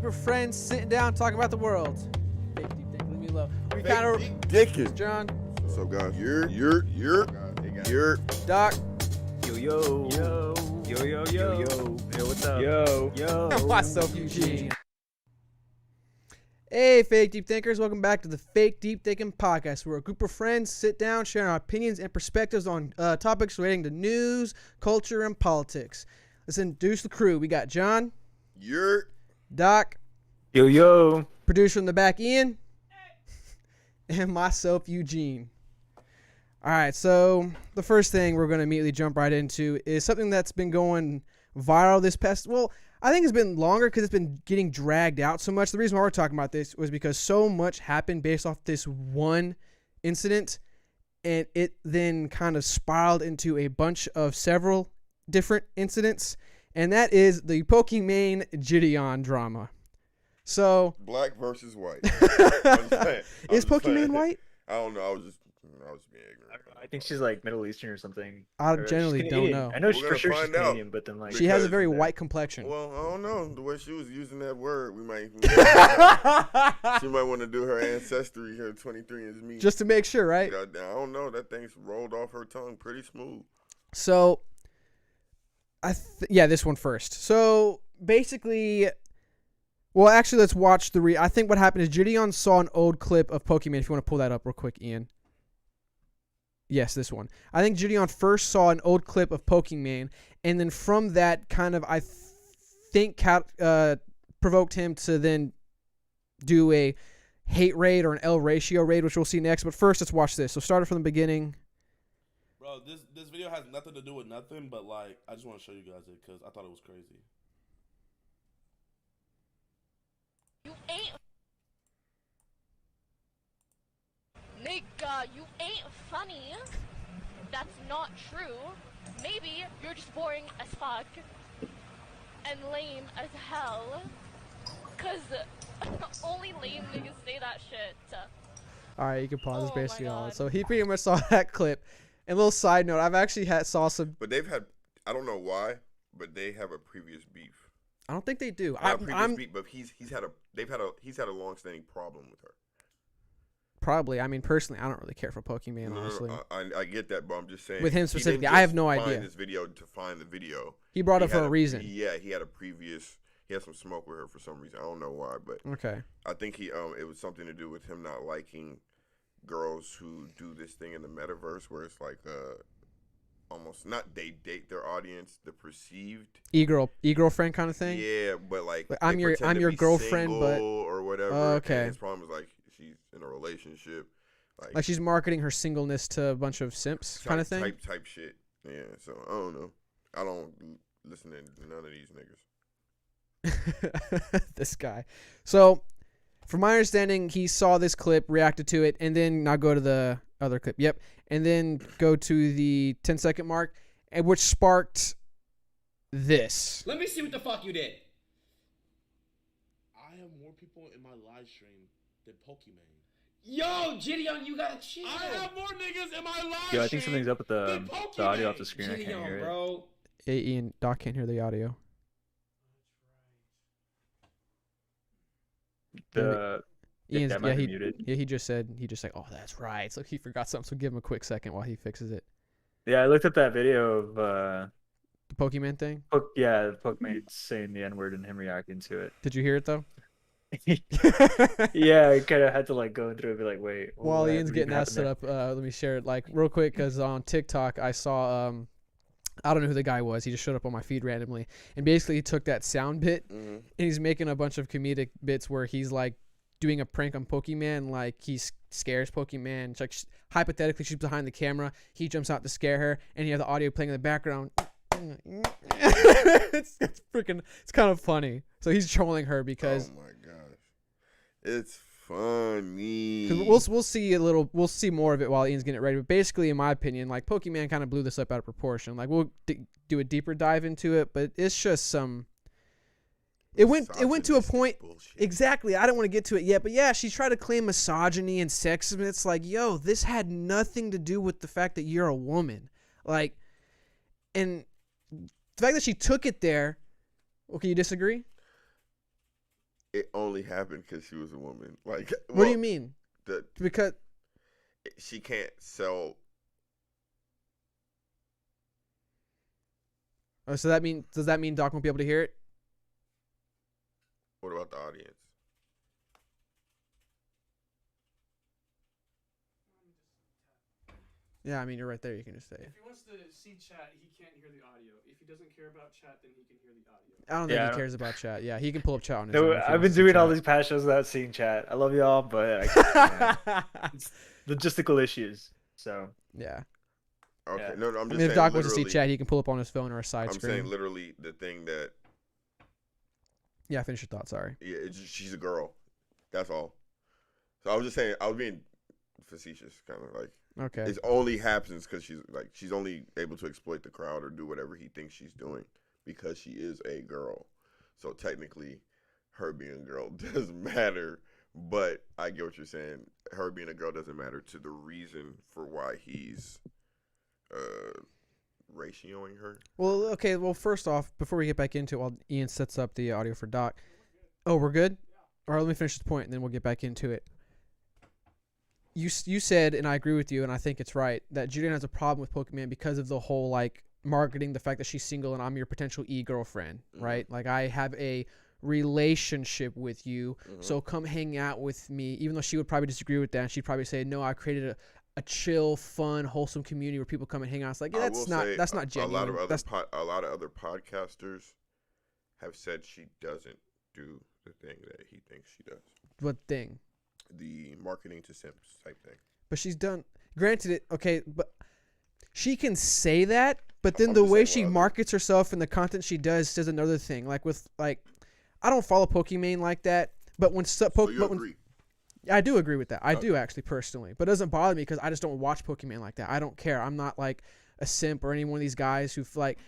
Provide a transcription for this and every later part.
group of friends sitting down talking about the world. Fake deep think, leave me alone. We Fake kind of deep dicking. John. So guys, you're Doc. Yo. Yo, what's up? Yo. Myself, Eugene. Hey, Fake Deep Thinkers. Welcome back to the Fake Deep Thinking Podcast, where a group of friends sit down, sharing our opinions and perspectives on topics relating to news, culture, and politics. Let's introduce the crew. We got John. you're Doc. Yo. Producer in the back, Ian. And myself, Eugene. All right, so the first thing we're going to immediately jump right into is something that's been going viral this past, well, I think it's been longer because it's been getting dragged out so much. The reason why we're talking about this was because so much happened based off this one incident, and it then kind of spiraled into a bunch of several different incidents, and that is the Pokimane Gideon drama. So black versus white. Is Pokimane white? I don't know. I was being ignorant. I think she's like Middle Eastern or something. I Or generally she's don't Canadian. know. I know We're for gonna sure she's find out. Canadian, but then like She has a Because- very white complexion. Well, I don't know. The way she was using that word, we might she might want to do her ancestry, her 23andMe. Just to make sure, right? I don't know. That thing's rolled off her tongue pretty smooth. So, this one first. So, basically, well, actually, let's watch I think what happened is Gideon saw an old clip of Pokimane. If you want to pull that up real quick, Ian. Yes, this one. I think Gideon first saw an old clip of Pokimane, and then from that kind of, I think, provoked him to then do a hate raid or an L ratio raid, which we'll see next. But first, let's watch this. So, start it from the beginning. Bro, this video has nothing to do with nothing, but like I just want to show you guys it because I thought it was crazy. You ain't nigga, you ain't funny. That's not true. Maybe you're just boring as fuck and lame as hell. Cause only lame niggas say that shit. All right, you can pause. It's Oh my basically all. God. So he pretty much saw that clip. And a little side note, I've actually saw some. But they've had, I don't know why, but they have a previous beef. I don't think they do. Not a previous I'm beef, but he's had a long-standing problem with her. probably. I mean, personally, I don't really care for Pokimane, honestly. I get that, but I'm just saying. With him he didn't specifically, I have just no find idea. this video to find the video. He brought it He for had a reason. Yeah, he had some smoke with her for some reason. I don't know why, but Okay. I think it was something to do with him not liking girls who do this thing in the metaverse where it's like almost not they date their audience, the perceived E-girlfriend kind of thing. yeah, but like I'm they your pretend to be girlfriend, but single or whatever. Okay. And his problem is like she's in a relationship, Like she's marketing her singleness to a bunch of simps kind of thing. type shit. Yeah, so I don't know. I don't listen to none of these niggas. This guy. So, from my understanding, he saw this clip, reacted to it, and then now go to the other clip. Yep. And then go to the 10-second mark, and which sparked this. Let me see what the fuck you did. I have more people in my live stream than Pokimane. Yo, Gideon, you gotta chill. I have more niggas in my live Yo, I stream think something's up with the audio off the Pokimane. screen. I can't Gideon, hear it. bro. Hey, Ian, Doc can't hear the audio. Ian's, that might yeah, be he muted. Yeah, he just like, oh, that's right. So he forgot something. So give him a quick second while he fixes it. Yeah, I looked at that video of The Pokimane thing. Pokimane saying the N-word and him reacting to it. Did you hear it though? Yeah, I kind of had to like go through and be like, wait. While what Ian's even getting that happened set there? up, let me share it like real quick because on TikTok I saw I don't know who the guy was. He just showed up on my feed randomly, and basically he took that sound bit Mm-hmm. and he's making a bunch of comedic bits where he's like doing a prank on Pokimane, like he scares Pokimane. It's like hypothetically she's behind the camera, he jumps out to scare her, and you have the audio playing in the background. it's freaking, it's kind of funny. So he's trolling her because Oh my gosh, it's funny. cause we'll see more of it while Ian's getting it ready. But basically, in my opinion, like Pokimane kind of blew this up out of proportion. Like we'll do a deeper dive into it, but it's just some. It went to a Misogynistic point. bullshit. Exactly. I don't want to get to it yet, but yeah, she tried to claim misogyny and sexism. It's like, yo, this had nothing to do with the fact that you're a woman. Like, and the fact that she took it there. Okay, you disagree? It only happened because she was a woman. Like, What do you mean? Because she can't sell. does that mean Doc won't be able to hear it? What about the audience? Yeah, I mean you're right there. You can just say it. If he wants to see chat, he can't hear the audio. If he doesn't care about chat, then he can hear the audio. I don't think he cares about chat. Yeah, he can pull up chat on his No, own. if he I've wants been to see doing all chat. these past shows without seeing chat. I love y'all, but I can't, it's logistical issues. So Yeah. Okay, Yeah. no, I'm I just mean, saying. if Doc wants to see literally- chat, he can pull up on his phone or a side I'm screen. saying literally the thing that Yeah, finish your thought. Sorry. yeah, she's a girl. That's all. So I was just saying I was being facetious, kind of like Okay. it only happens because she's only able to exploit the crowd or do whatever he thinks she's doing because she is a girl. So technically, her being a girl doesn't matter. But I get what you're saying. Her being a girl doesn't matter to the reason for why he's ratioing her. Well, okay. Well, first off, before we get back into it, while Ian sets up the audio for Doc. Oh, we're good? All right, let me finish this point, and then we'll get back into it. You said, and I agree with you, and I think it's right, that Julian has a problem with Pokemon because of the whole, like, marketing, the fact that she's single and I'm your potential e-girlfriend, right? Like, I have a relationship with you, so come hang out with me, even though she would probably disagree with that, and she'd probably say, no, I created a chill, fun, wholesome community where people come and hang out. It's like, yeah, that's not genuine. A lot of other podcasters have said she doesn't do the thing that he thinks she does. What thing? The marketing to simps type thing. But she's done. Granted, it okay, but she can say that. But then I'm the just way saying she what markets herself and the content she does says another thing. Like with I don't follow Pokimane like that. But when So you agree? I do agree with that. I do actually personally, but it doesn't bother me because I just don't watch Pokemon like that. I don't care. I'm not like a simp or any one of these guys who like.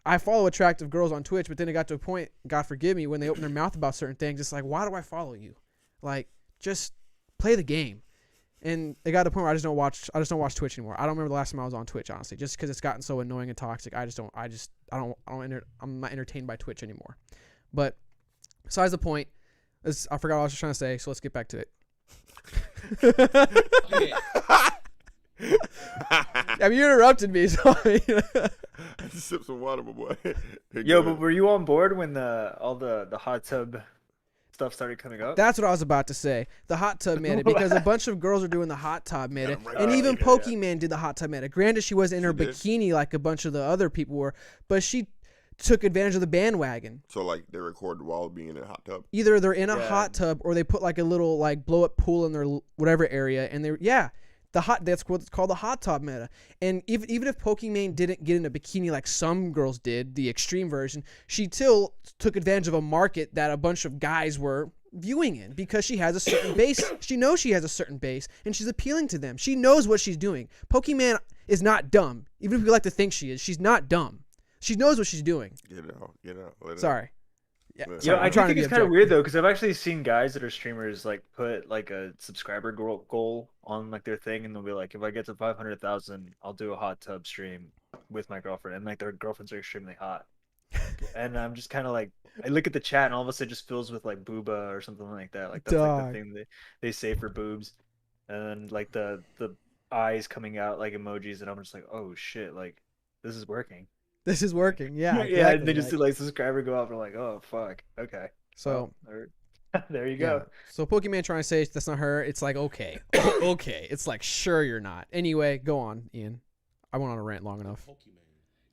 I follow attractive girls on Twitch, but then it got to a point, God forgive me, when they open their mouth about certain things. It's like, why do I follow you? Like, just play the game. And it got to a point where I just don't watch Twitch anymore. I don't remember the last time I was on Twitch, honestly, just because it's gotten so annoying and toxic. I'm not entertained by Twitch anymore. But besides the point, I forgot what I was just trying to say, so let's get back to it. Okay. I mean, you interrupted me, so I had to sip some water, my boy. Yo, but were you on board when all the hot tub stuff started coming up? that's what I was about to say. The hot tub meta, because a bunch of girls are doing the hot tub meta, right and behind even you. Pokemon did the hot tub meta. Granted, she wasn't in her did. bikini like a bunch of the other people were, but she took advantage of the bandwagon. So like they record while being in a hot tub. Either they're in a Yeah. hot tub or they put like a little like blow up pool in their whatever area, and that's what's called the hot tub meta. And even if Pokimane didn't get in a bikini like some girls did, the extreme version, she still took advantage of a market that a bunch of guys were viewing in because she has a certain base. She knows she has a certain base, and she's appealing to them. She knows what she's doing. Pokimane is not dumb. Even if we like to think she is, she's not dumb. She knows what she's doing. Get out. Let it Sorry. Yeah, Yeah. sorry, I I'm do trying to think be it's kind of objective. weird though, because I've actually seen guys that are streamers like put like a subscriber goal on like their thing, and they'll be like, if I get to 500,000, I'll do a hot tub stream with my girlfriend, and like their girlfriends are extremely hot. And I'm just kind of like, I look at the chat, and all of a sudden it just fills with like booba or something like that. Like that's like Dog. the thing they say for boobs, and then like the eyes coming out like emojis, and I'm just like, oh shit, like this is working. This is working. Yeah. Yeah, exactly. they just see like subscriber go up, and like, oh fuck, okay. So. There you Yeah. go. So Pokemon trying to say that's not her. It's like, okay. Okay. It's like, sure you're not. Anyway, go on, Ian. I went on a rant long enough. Pokemon.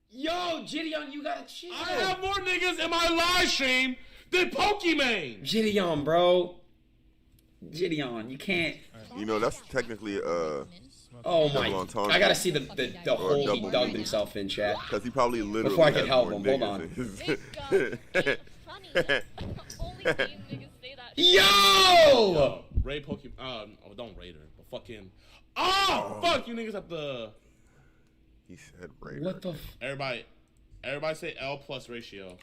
Yo, Gideon, you gotta chill. I have more niggas in my live stream than Pokemon. Gideon, bro. Gideon, you can't. You know that's technically Oh Double my! entendre. I gotta see the Or hole he double dug meaning. himself in, chat. because he probably literally Before I could has help more him, hold niggas on. in his- Big guns ain't funny. Only gay niggas say that. Yo! Raid Pokemon. Don't raid her. But fucking. Oh, fuck you niggas at the. He said Raider. What the? Everybody say L plus ratio.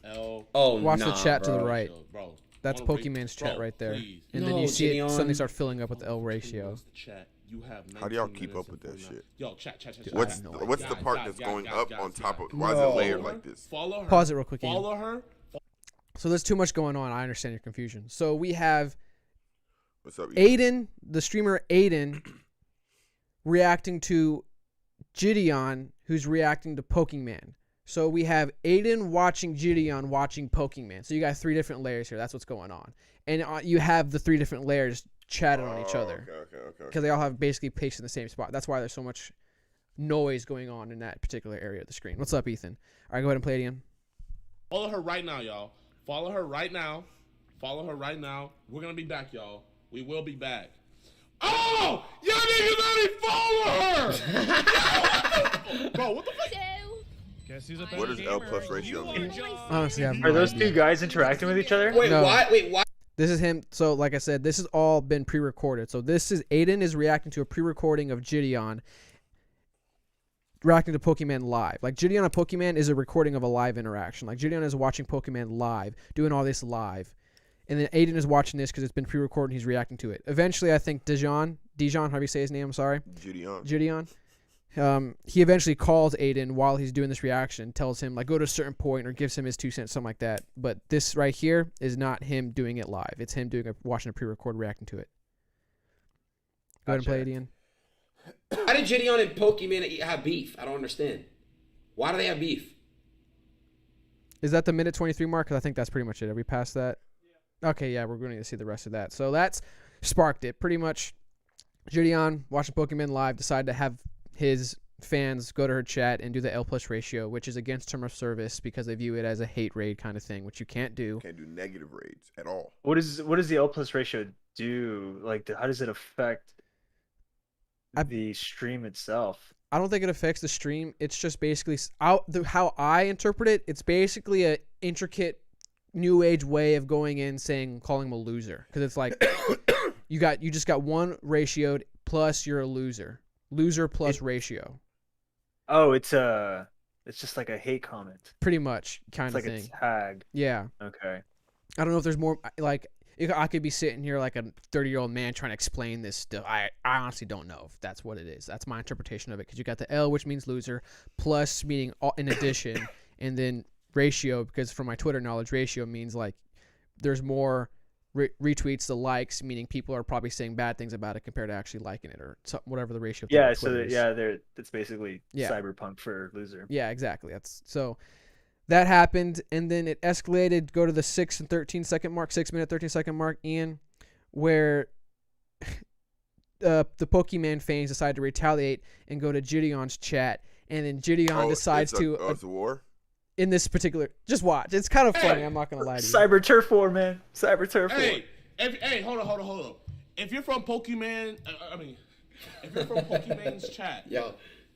L. Oh, Watch nah, the chat to the bro. right. Bro. That's Wanna rate- Pokemon's chat bro, right there. please. And then No, you see it Gideon. suddenly start filling up with the L ratio. Chat. You have How do y'all 19 keep minutes up with and that 49. shit? Yo, chat. What's no what's the Guys, part guys, that's guys, going guys, up guys, on top of? guys. Why is No. it layered like this? Follow her. Pause it real quick, Ian. Follow her. So there's too much going on. I understand your confusion. So we have What's up, Ethan? Aiden, the streamer Aiden, reacting to Gideon, who's reacting to Pokemon. So we have Aiden watching Gideon watching Pokemon. So you got 3 different layers here. That's what's going on. And you have the 3 different layers chatting on each other. Okay. Because they all have basically pasted in the same spot. That's why there's so much noise going on in that particular area of the screen. What's up, Ethan? All right, go ahead and play it again. Follow her right now, y'all. Follow her right now. Follow her right now. We're gonna be back, y'all. We will be back. Oh! Y'all niggas already follow her! Bro, what the fuck? What does L plus ratio mean? Honestly, I have Are no those idea. 2 guys interacting with each other? Wait, No. what? Wait, what? This is him. So, like I said, this has all been pre-recorded. So this is Aiden is reacting to a pre-recording of Gideon reacting to Pokemon live. Like Gideon on Pokemon is a recording of a live interaction. Like Gideon is watching Pokemon live, doing all this live, and then Aiden is watching this because it's been pre-recorded and he's reacting to it. Eventually, I think Dijon, how do you say his name? I'm sorry, Gideon. He eventually calls Aiden while he's doing this reaction, tells him like go to a certain point or gives him his 2 cents, something like that. But this right here is not him doing it live. It's him watching a pre-record reacting to it. Go ahead and play it, Ian. How did Gideon and Pokemon have beef? I don't understand. Why do they have beef? Is that the minute 23 mark? Because I think that's pretty much it. Are we past that? Yeah. Okay, yeah, we're going to see the rest of that. So that's sparked it. Pretty much Gideon watching Pokemon live decided to have his fans go to her chat and do the L plus ratio, which is against term of service because they view it as a hate raid kind of thing, which you can't do. Can't do negative raids at all. What does the L plus ratio do? Like, how does it affect the stream itself? I don't think it affects the stream. It's just basically how I interpret it. It's basically a intricate new age way of going in calling him a loser, because it's like you just got one ratioed plus you're a loser plus ratio. Oh, it's just like a hate comment. Pretty much kind It's of like thing. a tag. Yeah. Okay. I don't know if there's more like. I could be sitting here like a 30-year-old man trying to explain this stuff. I honestly don't know if that's what it is. That's my interpretation of it, because you got the L, which means loser, plus meaning in addition, and then ratio, because from my Twitter knowledge, ratio means like there's more retweets to likes, meaning people are probably saying bad things about it compared to actually liking it, or whatever the ratio. Yeah, so it's basically Yeah. cyberpunk for loser. Yeah, exactly. That happened, and then it escalated. Go to the 6 minute 13 second mark, Ian, where the Pokemon fans decide to retaliate and go to Gideon's chat, and then Gideon decides it's a war? in this particular. Just watch. It's kind of funny. I'm not gonna lie to you. Cyber Turf War, man. Cyber Turf War. Hey, hold on. If you're from Pokemon, if you're from Pokemon's chat, Yo.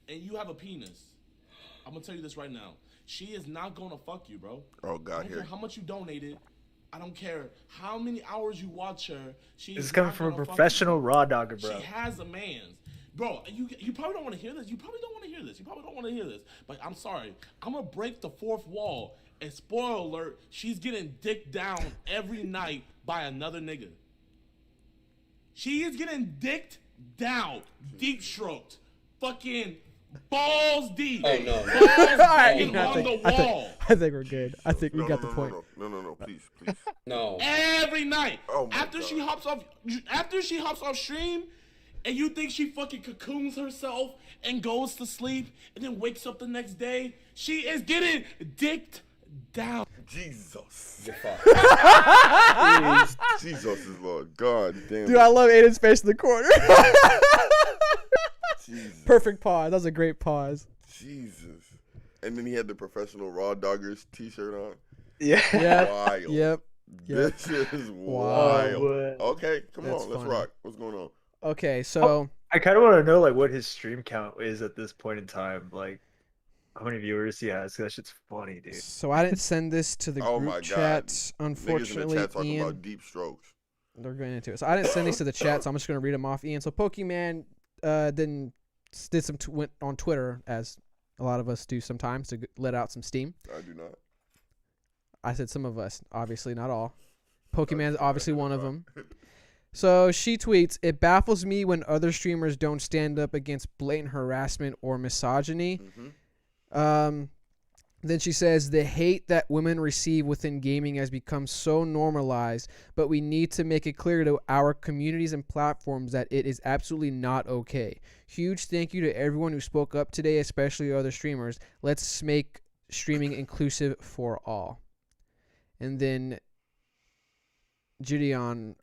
and you have a penis, I'm gonna tell you this right now. She is not gonna fuck you, bro. Oh I God, don't here. care how much you donated. I don't care how many hours you watch her. She This is is coming not from a gonna fuck professional you. raw dogger, bro. She has a man's. Bro, you probably don't want to hear this. You probably don't want to hear this. But I'm sorry. I'm going to break the fourth wall. And spoiler alert, she's getting dicked down every night by another nigga. She is getting dicked down. Deep stroked. Fucking balls deep. Oh, no. Balls Alright, fucking I on think- the wall. I think we're good. I think we No, got no, the no, point. No, please. No. Every night. Oh my after God. she hops off stream, and you think she fucking cocoons herself and goes to sleep and then wakes up the next day, she is getting dicked down. Jesus. You're fucked. Jesus is Lord. God damn. Dude, I love Aiden's face in the corner. Jesus. Perfect pause. That was a great pause. Jesus. And then he had the professional Raw Doggers t-shirt on. Yeah. Yep. Wild. Yep. This is Wow. wild. What? Okay, come That's on, let's funny. rock. What's going on? Okay, so I kind of want to know like what his stream count is at this point in time. Like how many viewers he has. 'Cause that shit's funny, dude. I didn't send this to the Oh group my God. chat. Niggas in Unfortunately, the chat talking Ian, about deep strokes. they're going into it. So I didn't send these to the chat, so I'm just going to read them off, Ian. So Pokemon did some went on Twitter, as a lot of us do sometimes, to let out some steam. I do not. I said some of us, obviously not all. Pokemon's obviously one of them. So she tweets, "It baffles me when other streamers don't stand up against blatant harassment or misogyny." Mm-hmm. Then she says, the hate that women receive within gaming has become so normalized, but we need to make it clear to our communities and platforms that it is absolutely not okay. Huge thank you to everyone who spoke up today, especially other streamers. Let's make streaming inclusive for all. And then Gideon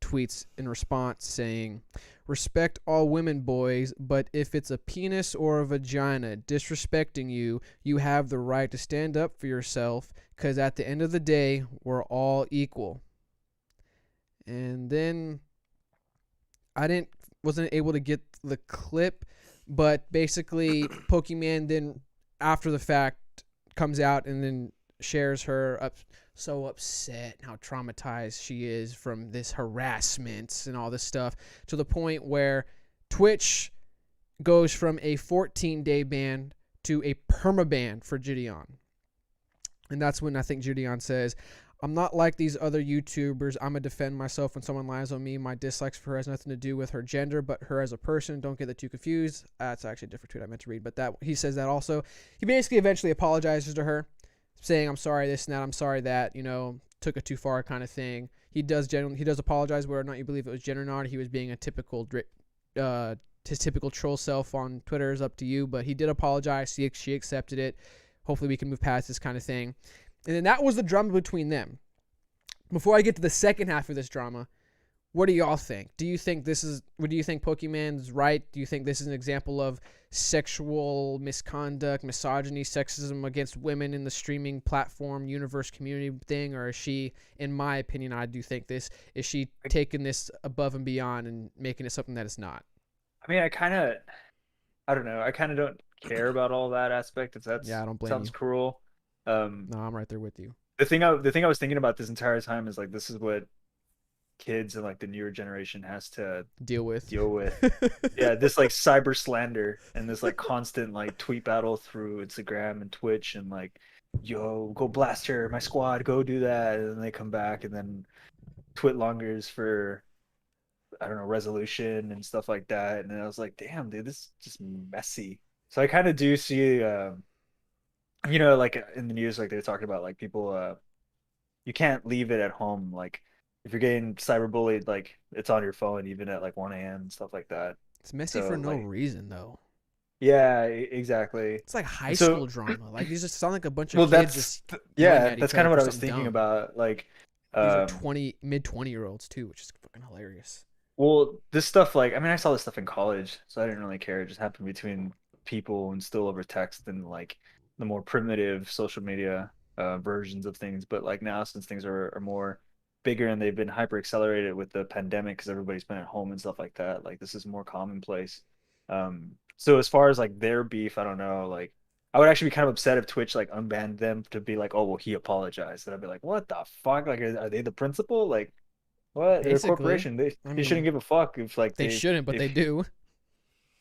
tweets in response saying, respect all women, boys, but if it's a penis or a vagina disrespecting you, you have the right to stand up for yourself, because at the end of the day, we're all equal. And then wasn't able to get the clip, but basically Pokemon then after the fact comes out and then shares her so upset and how traumatized she is from this harassment and all this stuff, to the point where Twitch goes from a 14-day ban to a permaban for Gideon. And that's when I think Gideon says, I'm not like these other YouTubers. I'm going to defend myself when someone lies on me. My dislikes for her has nothing to do with her gender, but her as a person. Don't get the two confused. That's actually a different tweet I meant to read, but that he says that also. He basically eventually apologizes to her, saying, I'm sorry this and that, I'm sorry that, took it too far kind of thing. He does apologize whether or not you believe it was genuine or not. He was being his typical troll self on Twitter is up to you, but he did apologize. She accepted it. Hopefully we can move past this kind of thing. And then that was the drama between them. Before I get to the second half of this drama, what do y'all think? Do you think Pokemon's right? Do you think this is an example of sexual misconduct, misogyny, sexism against women in the streaming platform, universe, community thing? Or is she, in my opinion, I do think this, is she taking this above and beyond and making it something that it's not? I mean, I don't know. I kind of don't care about all that aspect. If that I don't blame sounds you. cruel. No, I'm right there with you. The thing I was thinking about this entire time is like, this is what kids and like the newer generation has to deal with. Yeah, this like cyber slander and this like constant like tweet battle through Instagram and Twitch and like, yo, go blast her, my squad, go do that, and then they come back and then twit longers for, I don't know, resolution and stuff like that. And then I was like, damn, dude, this is just messy. So I kind of do see like in the news, like they're talking about like people you can't leave it at home. Like if you're getting cyberbullied, like it's on your phone even at like 1 a.m. and stuff like that. It's messy for no reason though. Yeah, exactly. It's like high school drama. Like these just sound like a bunch of kids. That's kind of what I was thinking about. Like these are mid 20-year-olds too, which is fucking hilarious. Well, this stuff, like, I mean, I saw this stuff in college, so I didn't really care. It just happened between people and still over text and like the more primitive social media versions of things. But like now, since things are more bigger and they've been hyper accelerated with the pandemic because everybody's been at home and stuff like that, like this is more commonplace. So as far as like their beef, I don't know. Like I would actually be kind of upset if Twitch like unbanned them to be like, oh well, he apologized, and I'd be like, what the fuck? Like, are they the principal? Like, what? They're a corporation. They shouldn't give a fuck if like they shouldn't, but they do.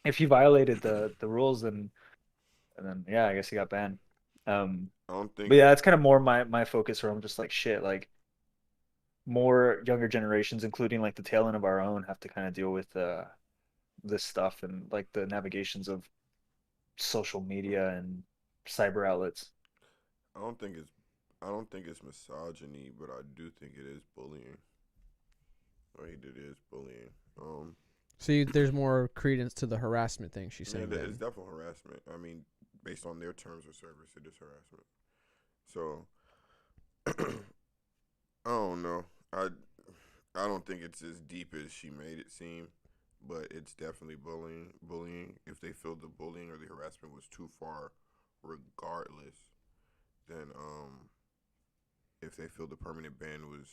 If you violated the rules, and then yeah, I guess he got banned. I don't think. But yeah, that's kind of more my focus. Where I'm just like, shit, like more younger generations, including like the tail end of our own, have to kind of deal with this stuff and like the navigations of social media and cyber outlets. I don't think it's misogyny, but I do think it is bullying. It is bullying. See, there's more credence to the harassment thing she's saying. Yeah, it's definitely harassment. I mean, based on their terms of service, it is harassment. So, I don't know. I don't think it's as deep as she made it seem, but it's definitely bullying. If they feel the bullying or the harassment was too far, regardless, then if they feel the permanent ban was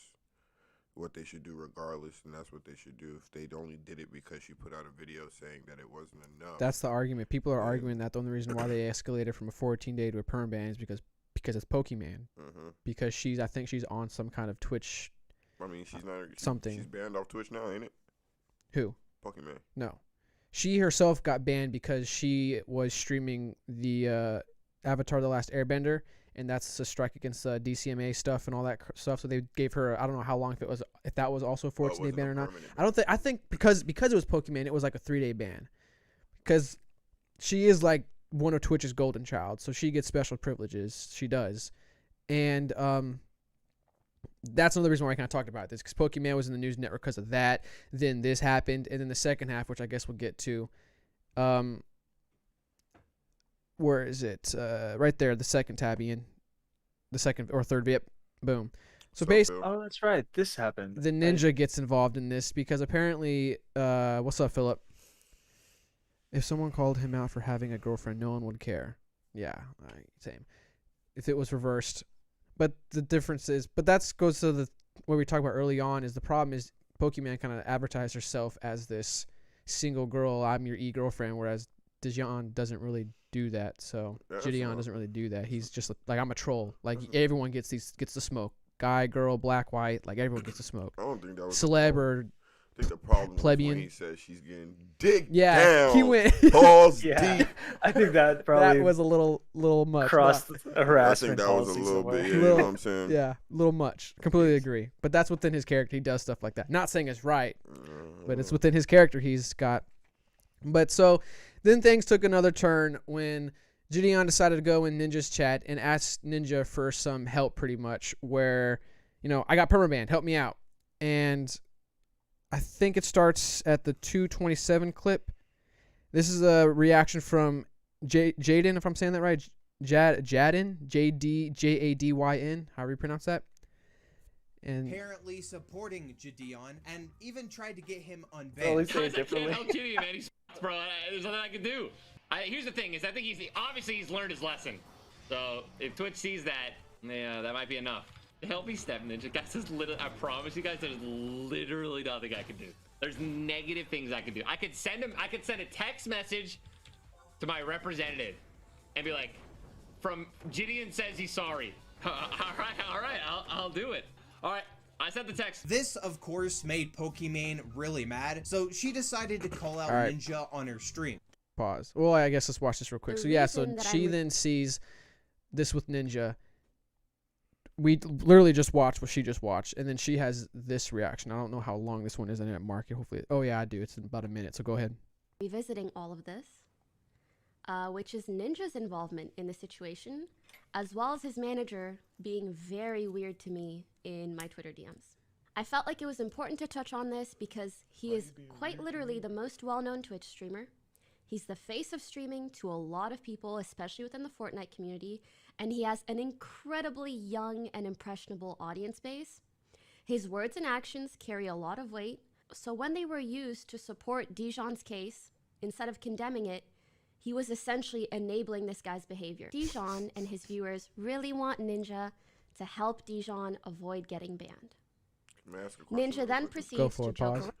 what they should do regardless, and that's what they should do. If they only did it because she put out a video saying that it wasn't enough. That's the argument. People are arguing that the only reason why they escalated from a 14-day to a perm ban is because it's Pokemon. Mm-hmm. Because I think she's on some kind of Twitch. I mean, she's not something. She's banned off Twitch now, ain't it? Who? Pokemon. No, she herself got banned because she was streaming the Avatar: The Last Airbender. And that's a strike against DCMA stuff and all that stuff. So they gave her, I don't know how long, if that was also a 14-day ban or not. I think because it was Pokemon, it was like a 3-day ban. Because she is like one of Twitch's golden child, so she gets special privileges. She does, and that's another reason why I kind of talked about this, because Pokemon was in the news network because of that. Then this happened, and then the second half, which I guess we'll get to. Where is it? Right there, the second tab, Ian. The second or third VIP. Boom. So basically, Oh, that's right. This happened. the ninja gets involved in this because apparently, what's up, Philip? If someone called him out for having a girlfriend, no one would care. Yeah, same. If it was reversed. But the difference is, but that goes to the what we talked about early on, is the problem is Pokemon kind of advertised herself as this single girl, I'm your e-girlfriend, whereas Dijon doesn't really do that. So Gideon doesn't really do that. He's just like, I'm a troll. Like everyone gets the smoke. Guy, girl, black, white, like everyone gets the smoke. I don't think that was celeb or I think the problem plebeian. was when he said she's getting dick Yeah, down. he went balls Yeah, deep. I think that probably that was a little much. crossed a I harassment think that was a policy little somewhere. bit. Yeah, you know what I'm saying? Yeah, a little much. Completely agree. But that's within his character. He does stuff like that. Not saying it's right, but it's within his character. He's got. But so then things took another turn when Gideon decided to go in Ninja's chat and ask Ninja for some help, pretty much, where, you know, I got permabanned, help me out. And I think it starts at the 227 clip. This is a reaction from Jaden, if I'm saying that right. Jadin, Jadyn, however you pronounce that. And apparently supporting Gideon and even tried to get him unbanned. Well, at least say it I can't differently. help Gideon, man. He's bro. There's nothing I can do. Here's the thing: is I think obviously he's learned his lesson. So if Twitch sees that, yeah, that might be enough. Help me, Step Ninja. Guys, there's literally, I promise you guys, there's literally nothing I can do. There's negative things I can do. I could send a text message to my representative and be like, from Gideon says he's sorry. all right, I'll do it. All right, I sent the text. This, of course, made Pokimane really mad, so she decided to call out Right. Ninja on her stream. pause. Well, I guess let's watch this real quick. The So yeah, so reason that she I'm- then sees this with Ninja. We literally just watched what she just watched, and then she has this reaction. I don't know how long this one is. I didn't mark it. Hopefully, oh yeah, I do. It's about a minute. So go ahead. Revisiting all of this, which is Ninja's involvement in the situation, as well as his manager being very weird to me in my Twitter DMs. I felt like it was important to touch on this because he is quite literally the most well-known Twitch streamer. He's the face of streaming to a lot of people, especially within the Fortnite community, and he has an incredibly young and impressionable audience base. His words and actions carry a lot of weight, so when they were used to support Dijon's case, instead of condemning it, he was essentially enabling this guy's behavior. Dijon and his viewers really want Ninja to help Dijon avoid getting banned. May I ask a question Ninja real then quick? proceeds Go for to it, joke pause.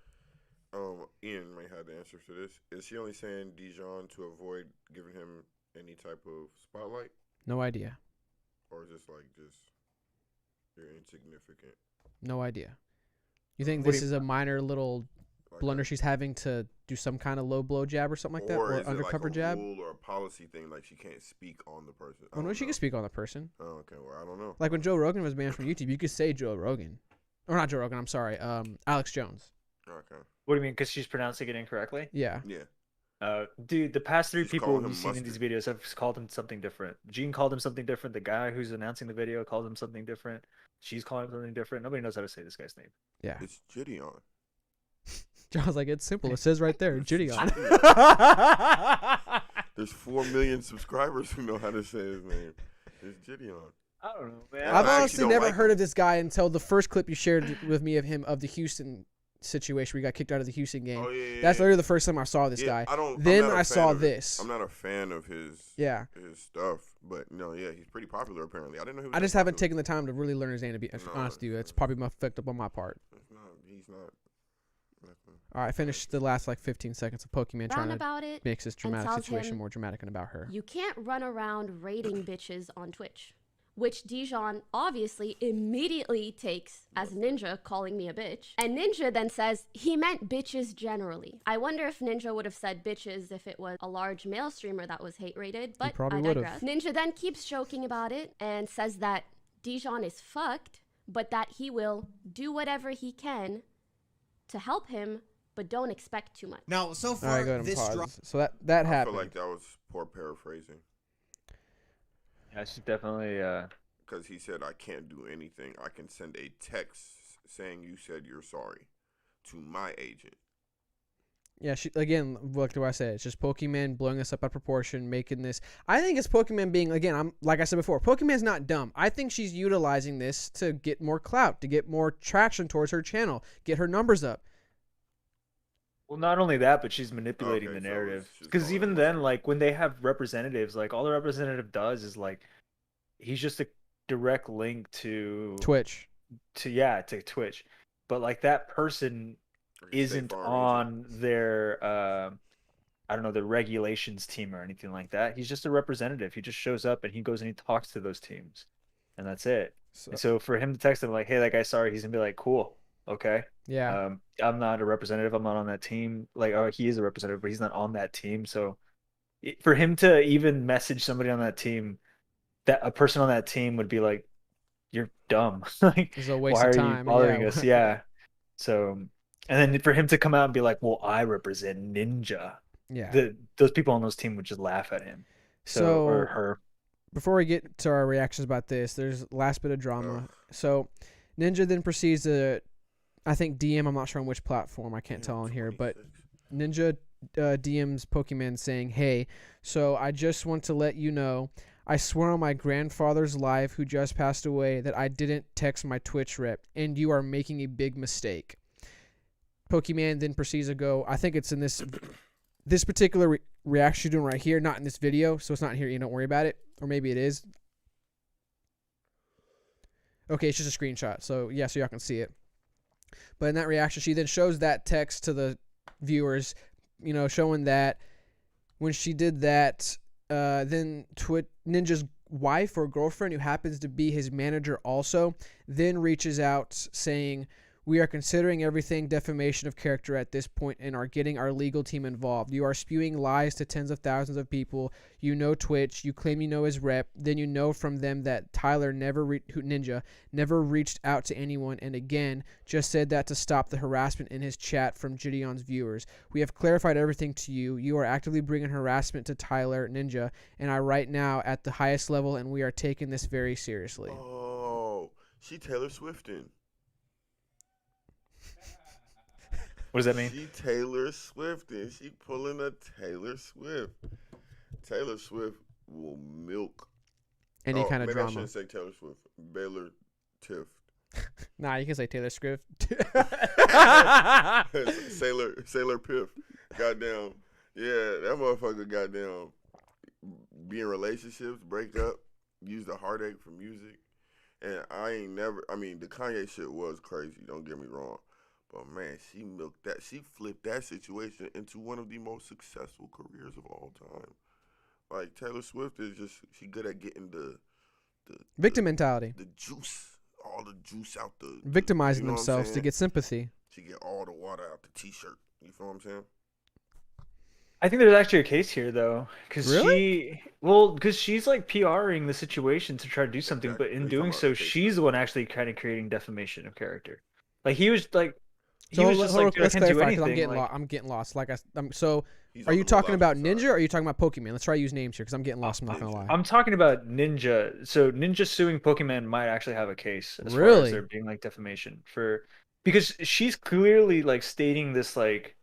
Ian may have the answer to this. Is she only saying Dijon to avoid giving him any type of spotlight, No idea. or is this like just you're insignificant? No idea. You think What this do is a minor little Like blunder she's having to do some kind of low blow jab or something like that, or or is undercover it like a jab? rule or a policy thing, like she can't speak on the person? I Oh no, don't she know. can speak on the person. Oh, okay, well I don't know. Like when Joe Rogan was banned from YouTube, you could say Joe Rogan, or not Joe Rogan. I'm sorry, Alex Jones. Okay, What do you mean? Because she's pronouncing it incorrectly? Yeah. yeah. Dude, the past three She's people calling we've him seen in these videos have called him something different. Gene called him something different. The guy who's announcing the video called him something different. She's calling him something different. Nobody knows how to say this guy's name. Yeah. It's Gideon. John's like, it's simple. It says right there, Gideon. There's 4 million subscribers who know how to say his name. It's Gideon. I don't know, man. I I've actually honestly don't never like heard him. of this guy until the first clip you shared with me of him of the Houston situation where he got kicked out of the Houston game. Oh yeah. That's literally the first time I saw this Yeah, guy. I'm Then not a I fan saw of it. this. I'm not a fan of his stuff, but no, yeah, he's pretty popular apparently. I didn't know he was I that just haven't popular. taken the time to really learn his name, to be honest with you. It's probably fucked up on my part. He's not. All right, finish the last like 15 seconds of Pokemon trying to about it make this dramatic tells situation him, more dramatic and about her. You can't run around raiding bitches on Twitch, which Dijon obviously immediately takes as Ninja calling me a bitch. And Ninja then says he meant bitches generally. I wonder if Ninja would have said bitches if it was a large male streamer that was hate rated, but probably I would've. digress. Ninja then keeps joking about it and says that Dijon is fucked, but that he will do whatever he can to help him, but don't expect too much. Now, so All far, right, go ahead and this pause. drop. So that I happened. feel like that was poor paraphrasing. Yeah, she's definitely. Because he said, I can't do anything. I can send a text saying you said you're sorry to my agent. Yeah, again, look to what I said. It's just Pokemon blowing this up out of proportion, making this. I think it's Pokemon being, again, I'm like I said before, Pokemon's not dumb. I think she's utilizing this to get more clout, to get more traction towards her channel, get her numbers up. Well, not only that, but she's manipulating Okay, the so narrative. it's just Because going even one then, side. like when they have representatives, like all the representative does is like he's just a direct link to Twitch. to Twitch, but like that person Like a State isn't Farm on their I don't know, the regulations team or anything like that. He's just a representative. He just shows up and he goes and he talks to those teams, and that's it. And so for him to text him like, "Hey, that guy's sorry," he's gonna be like, "Cool, okay." Yeah. I'm not a representative. I'm not on that team. Like, oh, he is a representative, but he's not on that team. So, for him to even message somebody on that team, that a person on that team would be like, "You're dumb. Like, It's a waste why of are you time. bothering Yeah. us?" Yeah. So, and then for him to come out and be like, "Well, I represent Ninja," Yeah. those people on those team would just laugh at him. So or So her. before we get to our reactions about this, there's last bit of drama. Ugh. So Ninja then proceeds to, I think, DM. I'm not sure on which platform. I can't tell on here, but 26. Ninja DMs Pokemon saying, "Hey, so I just want to let you know, I swear on my grandfather's life who just passed away that I didn't text my Twitch rep, and you are making a big mistake." Pokemon then proceeds to go, I think it's in this particular reaction you're doing right here, not in this video, so it's not here. You don't worry about it, or maybe it is. Okay, it's just a screenshot, so yeah, so y'all can see it. But in that reaction, she then shows that text to the viewers, showing that when she did that, then Ninja's wife or girlfriend, who happens to be his manager also, then reaches out saying, "We are considering everything defamation of character at this point and are getting our legal team involved. You are spewing lies to tens of thousands of people. You know Twitch. You claim you know his rep. Then you know from them that Tyler Ninja never reached out to anyone, and again, just said that to stop the harassment in his chat from Gideon's viewers. We have clarified everything to you. You are actively bringing harassment to Tyler Ninja and I right now at the highest level, and we are taking this very seriously." Oh, she Taylor Swifting. What does that mean? She Taylor Swifting. She pulling a Taylor Swift. Taylor Swift will milk Any kind of maybe drama. I shouldn't say Taylor Swift. Baylor Tiff. Nah, you can say Taylor Swift. Sailor Piff. Goddamn. Yeah, that motherfucker goddamn be in relationships, break up, use the heartache for music. And the Kanye shit was crazy, don't get me wrong. But man, she milked that. She flipped that situation into one of the most successful careers of all time. Like Taylor Swift is she good at getting the Victim mentality. the juice, all the juice out the Victimizing you know what I'm themselves to saying? get sympathy. She get all the water out the t-shirt. You feel what I'm saying? I think there's actually a case here though, because Really? because she's like PRing the situation to try to do something, Exactly. but in He's doing talking about so, the case she's the one actually kind of creating defamation of character. Like he was like, he So was just like, "Dude, I let's can't do clarify because anything." I'm getting lost. So He's are on you the talking about illogical Ninja side. or are you talking about Pokemon? Let's try to use names here because I'm getting lost. I'm not gonna lie. I'm talking about Ninja. So Ninja suing Pokemon might actually have a case as far as Really? there being like defamation because she's clearly like stating this like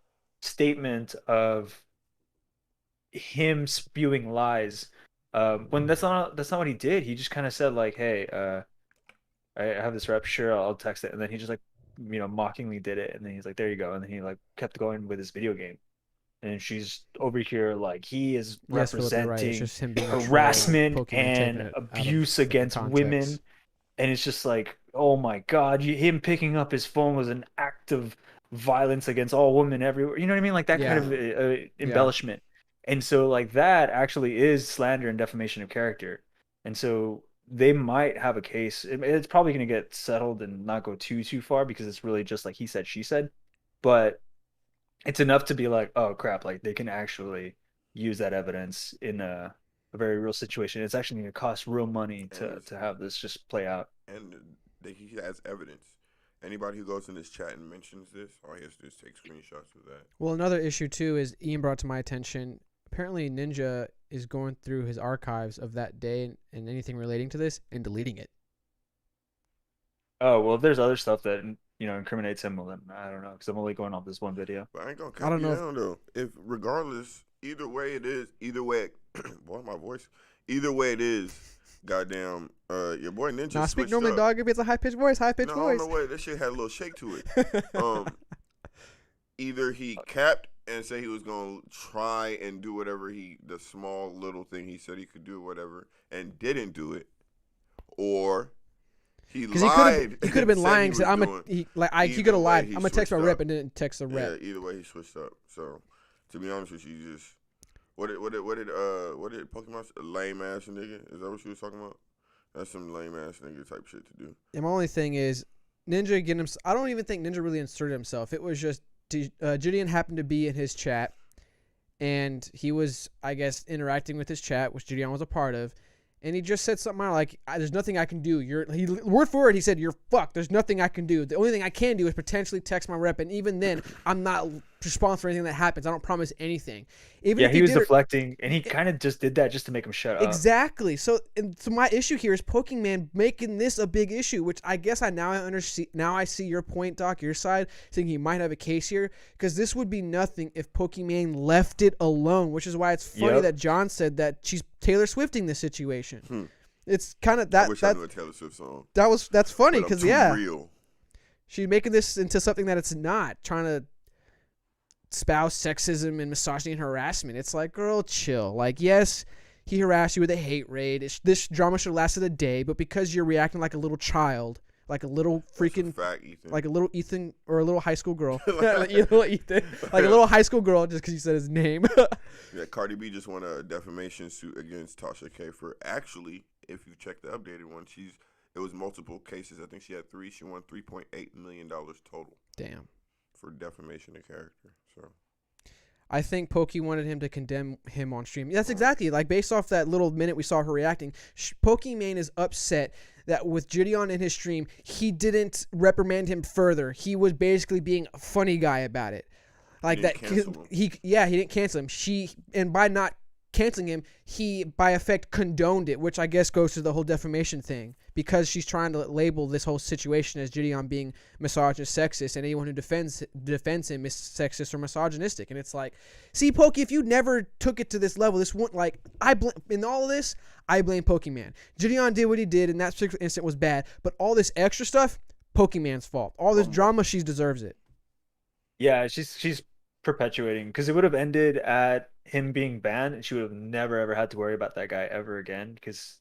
statement of him spewing lies. When that's not what he did. He just kind of said like, "Hey, I have this rep. Sure, I'll text it." And then he just like mockingly did it. And then he's like, "There you go." And then he like kept going with his video game. And she's over here like he is Yes, Philip, you're right. It's representing just him being a troll, harassment Pokemon taking and it out of abuse freaking against context. women. And it's just like, oh my God, him picking up his phone was an act of violence against all women everywhere. You know what I mean? Like that kind of embellishment. And so like that actually is slander and defamation of character. And so they might have a case. It's probably going to get settled and not go too far because it's really just like he said, she said. But it's enough to be like, oh crap, like they can actually use that evidence in a very real situation. It's actually going to cost real money to have this just play out. And he has evidence. Anybody who goes in this chat and mentions this, all he has to do is take screenshots of that. Well, another issue too is Ian brought to my attention. Apparently, Ninja is going through his archives of that day and anything relating to this and deleting it. Oh, well, if there's other stuff that, incriminates him, well, then I don't know, because I'm only going off this one video. But I ain't gonna I don't cut you know down though. If regardless, either way it is, boy, my voice. Either way it is, goddamn, your boy Ninja. Nah, speak switched normally, up. dog. If it's a high pitched voice, high pitched No, voice. no way. That shit had a little shake to it. Either he capped and said he was gonna try and do whatever the small little thing he said he could do, whatever, and didn't do it, or he lied. He could have been lying. Said he could have lied. I'm gonna text my rep and didn't text the rep. Yeah, either way he switched up. So to be honest with you, just what did Pokemon say? Lame ass nigga? Is that what you was talking about? That's some lame ass nigga type shit to do. And my only thing is Ninja getting him. I don't even think Ninja really inserted himself. It was just Gideon happened to be in his chat, and he was, I guess, interacting with his chat, which Gideon was a part of. And he just said something like, "There's nothing I can do." Word for word, he said, "You're fucked. There's nothing I can do. The only thing I can do is potentially text my rep, and even then, I'm not responsible for anything that happens. I don't promise anything." Even if he was deflecting, and he kind of just did that just to make him shut up. Exactly. So my issue here is Pokemon making this a big issue, which I guess I understand. Now I see your point, Doc, your side, thinking he might have a case here, because this would be nothing if Pokemon left it alone, which is why it's funny that John said that she's Taylor Swifting the situation. It's kind of that. I wish I knew a Taylor Swift song. That's funny because real. She's making this into something that it's not, trying to espouse sexism and misogyny and harassment. It's like, girl, chill. Like, yes, he harassed you with a hate raid. This drama should have lasted a day, but because you're reacting like a little child, like a little freaking, like a little Ethan or a little high school girl, like a little high school girl, just because you said his name. Yeah, Cardi B just won a defamation suit against Tasha K for actually, if you check the updated one, it was multiple cases. I think she had 3. She won $3.8 million total. Damn. For defamation of character. So I think Pokey wanted him to condemn him on stream. That's exactly, like, based off that little minute we saw her reacting. Pokemon is upset that with Gideon in his stream, he didn't reprimand him further. He was basically being a funny guy about it. Like that, he didn't cancel him. And by not canceling him, he by effect condoned it, which I guess goes to the whole defamation thing, because she's trying to label this whole situation as Gideon being misogynist, sexist, and anyone who defends him is sexist or misogynistic. And it's like, see, Pokey, if you never took it to this level, this wouldn't, like, in all of this, I blame Pokemon. Gideon did what he did, and that particular incident was bad, but all this extra stuff, Pokemon's fault. All this drama, she deserves it. Yeah, she's perpetuating, because it would have ended at him being banned, and she would have never ever had to worry about that guy ever again, because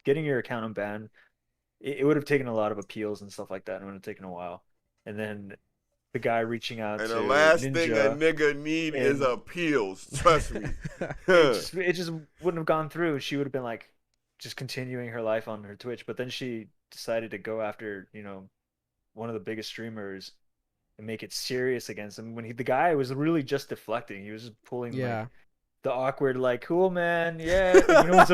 getting your account unbanned, it would have taken a lot of appeals and stuff like that, and it would have taken a while. And then the guy reaching out and to the last Ninja, thing a nigga need is appeals. Trust me. it just wouldn't have gone through. She would have been like just continuing her life on her Twitch, but then she decided to go after, one of the biggest streamers and make it serious against him, when the guy was really just deflecting. He was just pulling like the awkward, like, cool man, yeah. When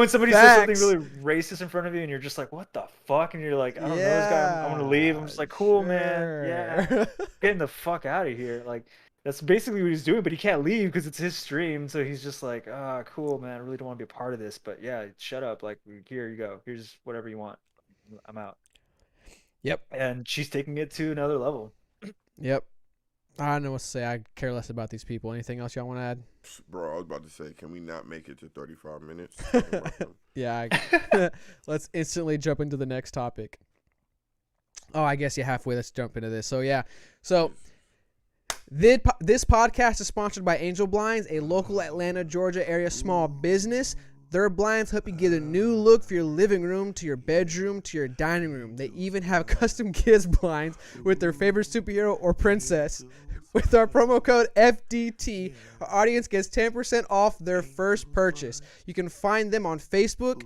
somebody says something really racist in front of you, and you're just like, what the fuck? And you're like, I don't know this guy. I'm gonna leave. I'm just like, cool man, yeah, getting the fuck out of here. Like, that's basically what he's doing, but he can't leave because it's his stream. So he's just like, cool man, I really don't want to be a part of this, but yeah, shut up. Like, here you go. Here's whatever you want. I'm out. Yep. And she's taking it to another level. Yep. I don't know what to say. I care less about these people. Anything else y'all want to add? Bro, I was about to say, can we not make it to 35 minutes? Yeah. Let's instantly jump into the next topic. Oh, I guess you're halfway. Let's jump into this. So, yeah. So, this podcast is sponsored by Angel Blinds, a local Atlanta, Georgia area small business. Their blinds help you get a new look for your living room, to your bedroom, to your dining room. They even have custom kids blinds with their favorite superhero or princess. With our promo code FDT, our audience gets 10% off their first purchase. You can find them on Facebook,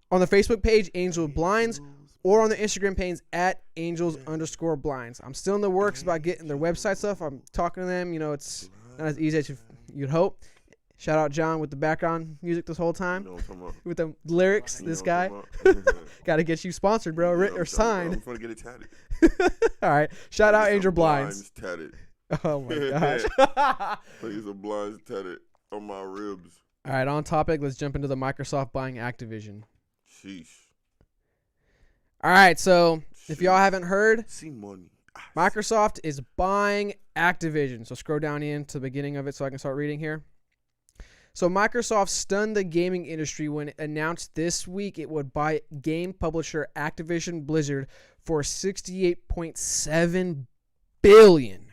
on the Facebook page Angel Blinds, or on the Instagram page at Angels_Blinds. I'm still in the works about getting their website stuff. I'm talking to them. It's not as easy as you'd hope. Shout out John with the background music this whole time. With the lyrics, this guy. Got to get you sponsored, bro, or signed. I'm going to get it tatted. All right. Shout out Angel Blinds. Tatted. Oh, my gosh. Please, some blinds tatted on my ribs. All right, on topic. Let's jump into the Microsoft buying Activision. Sheesh. All right, so if y'all haven't heard, See money. Microsoft is buying Activision. So scroll down into the beginning of it so I can start reading here. So Microsoft stunned the gaming industry when it announced this week it would buy game publisher Activision Blizzard for $68.7 billion.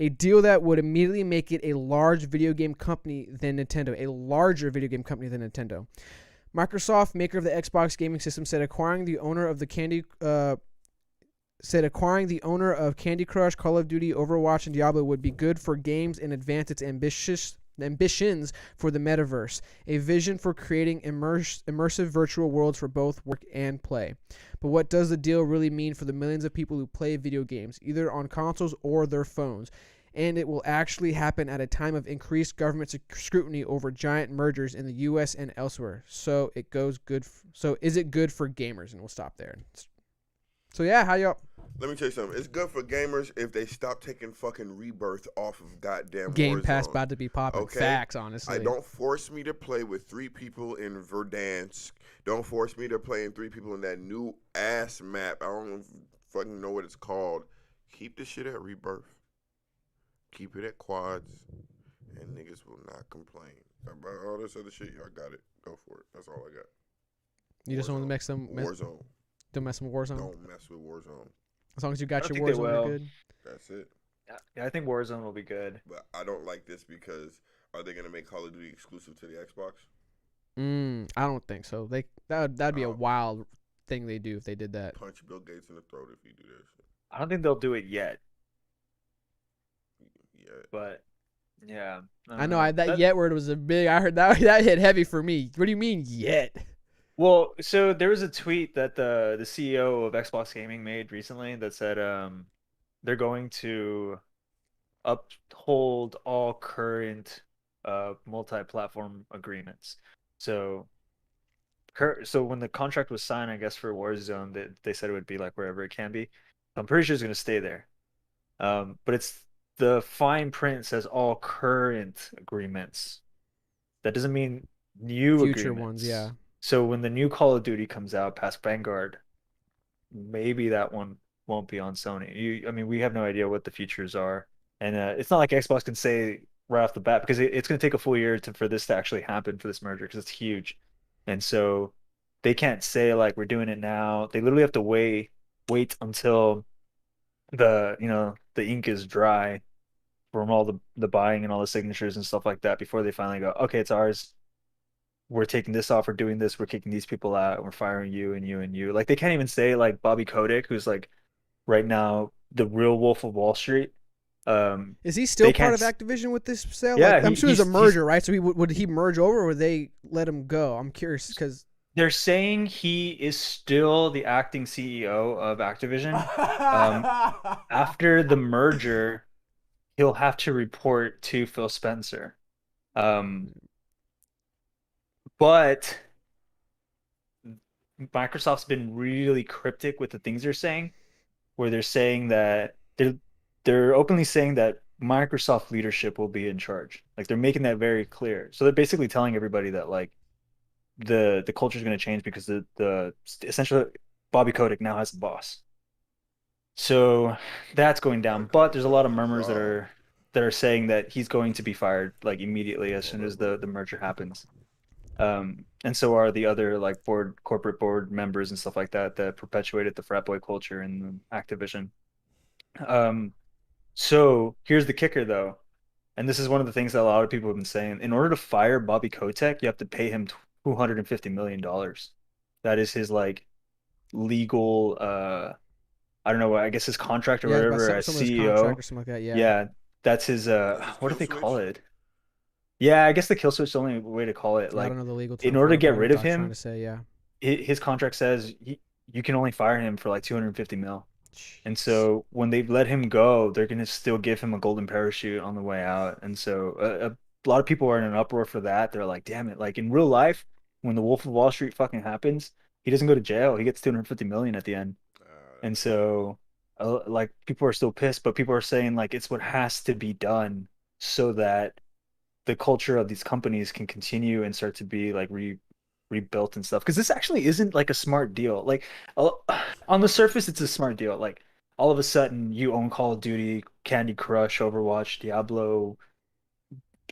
A deal that would immediately make it a larger video game company than Nintendo. Microsoft, maker of the Xbox gaming system, said acquiring the owner of Candy Crush, Call of Duty, Overwatch, and Diablo would be good for games and advance its ambitions for the metaverse, a vision for creating immersive virtual worlds for both work and play. But what does the deal really mean for the millions of people who play video games, either on consoles or their phones? And it will actually happen at a time of increased government scrutiny over giant mergers in the U.S. and elsewhere. So is it good for gamers? And we'll stop there. So yeah, how y'all? Let me tell you something. It's good for gamers if they stop taking fucking Rebirth off of goddamn Game Warzone. Pass about to be popping. Okay? Facts, honestly. Don't force me to play with 3 people in Verdansk. Don't force me to play in 3 people in that new ass map. I don't fucking know what it's called. Keep the shit at Rebirth. Keep it at quads, and niggas will not complain about all this other shit. Y'all got it. Go for it. That's all I got. You just want to mix them. Warzone. Don't mess with Warzone. Don't mess with Warzone. As long as you got I your think they Warzone, you're will. good. That's it. Yeah, I think Warzone will be good. But I don't like this because are they gonna make Call of Duty exclusive to the Xbox? I don't think so. That'd be a wild thing they do if they did that. Punch Bill Gates in the throat if you do that shit. I don't think they'll do it yet. Yeah. But yeah, I know that yet word was a big. I heard that hit heavy for me. What do you mean yet? Well, so there was a tweet that the CEO of Xbox Gaming made recently that said they're going to uphold all current multi-platform agreements. So when the contract was signed, I guess for Warzone, they said it would be like wherever it can be. I'm pretty sure it's going to stay there. But it's the fine print says all current agreements. That doesn't mean new Future agreements. ones, yeah. So when the new Call of Duty comes out past Vanguard, maybe that one won't be on Sony. I mean, we have no idea what the futures are, and it's not like Xbox can say right off the bat because it's going to take a full year for this to actually happen for this merger because it's huge, and so they can't say like we're doing it now. They literally have to wait until the ink is dry from all the buying and all the signatures and stuff like that before they finally go, okay, it's ours. We're taking this off, we're doing this, we're kicking these people out, and we're firing you and you and you. Like they can't even say like Bobby Kotick, who's like right now the real Wolf of Wall Street. Is he still part of Activision with this sale? Yeah, like, I'm sure it's a merger, right? So would he merge over, or would they let him go? I'm curious because they're saying he is still the acting CEO of Activision. After the merger, he'll have to report to Phil Spencer. But Microsoft's been really cryptic with the things they're saying, where they're saying that they're openly saying that Microsoft leadership will be in charge. Like they're making that very clear. So they're basically telling everybody that like the culture is going to change because the essentially Bobby Kotick now has a boss. So that's going down. But there's a lot of murmurs that are saying that he's going to be fired like immediately as soon as the merger happens. And so are the other like corporate board members and stuff like that perpetuated the frat boy culture in Activision. So here's the kicker though, and this is one of the things that a lot of people have been saying. In order to fire Bobby Kotick, you have to pay him $250 million. That is his like legal I don't know, I guess his contract or whatever as CEO. Contract or something like that, yeah. Yeah, that's his what do they call it? Yeah, I guess the kill switch is the only way to call it. Like, I don't know the legal term in order to get rid of trying him, to say, yeah. His contract says you can only fire him for like 250 mil. And so when they let him go, they're gonna still give him a golden parachute on the way out. And so a lot of people are in an uproar for that. They're like, damn it! Like in real life, when the Wolf of Wall Street fucking happens, he doesn't go to jail. He gets 250 million at the end. And so like people are still pissed, but people are saying like it's what has to be done so that the culture of these companies can continue and start to be like rebuilt and stuff. Because this actually isn't like a smart deal. Like on the surface, it's a smart deal. Like all of a sudden, you own Call of Duty, Candy Crush, Overwatch, Diablo,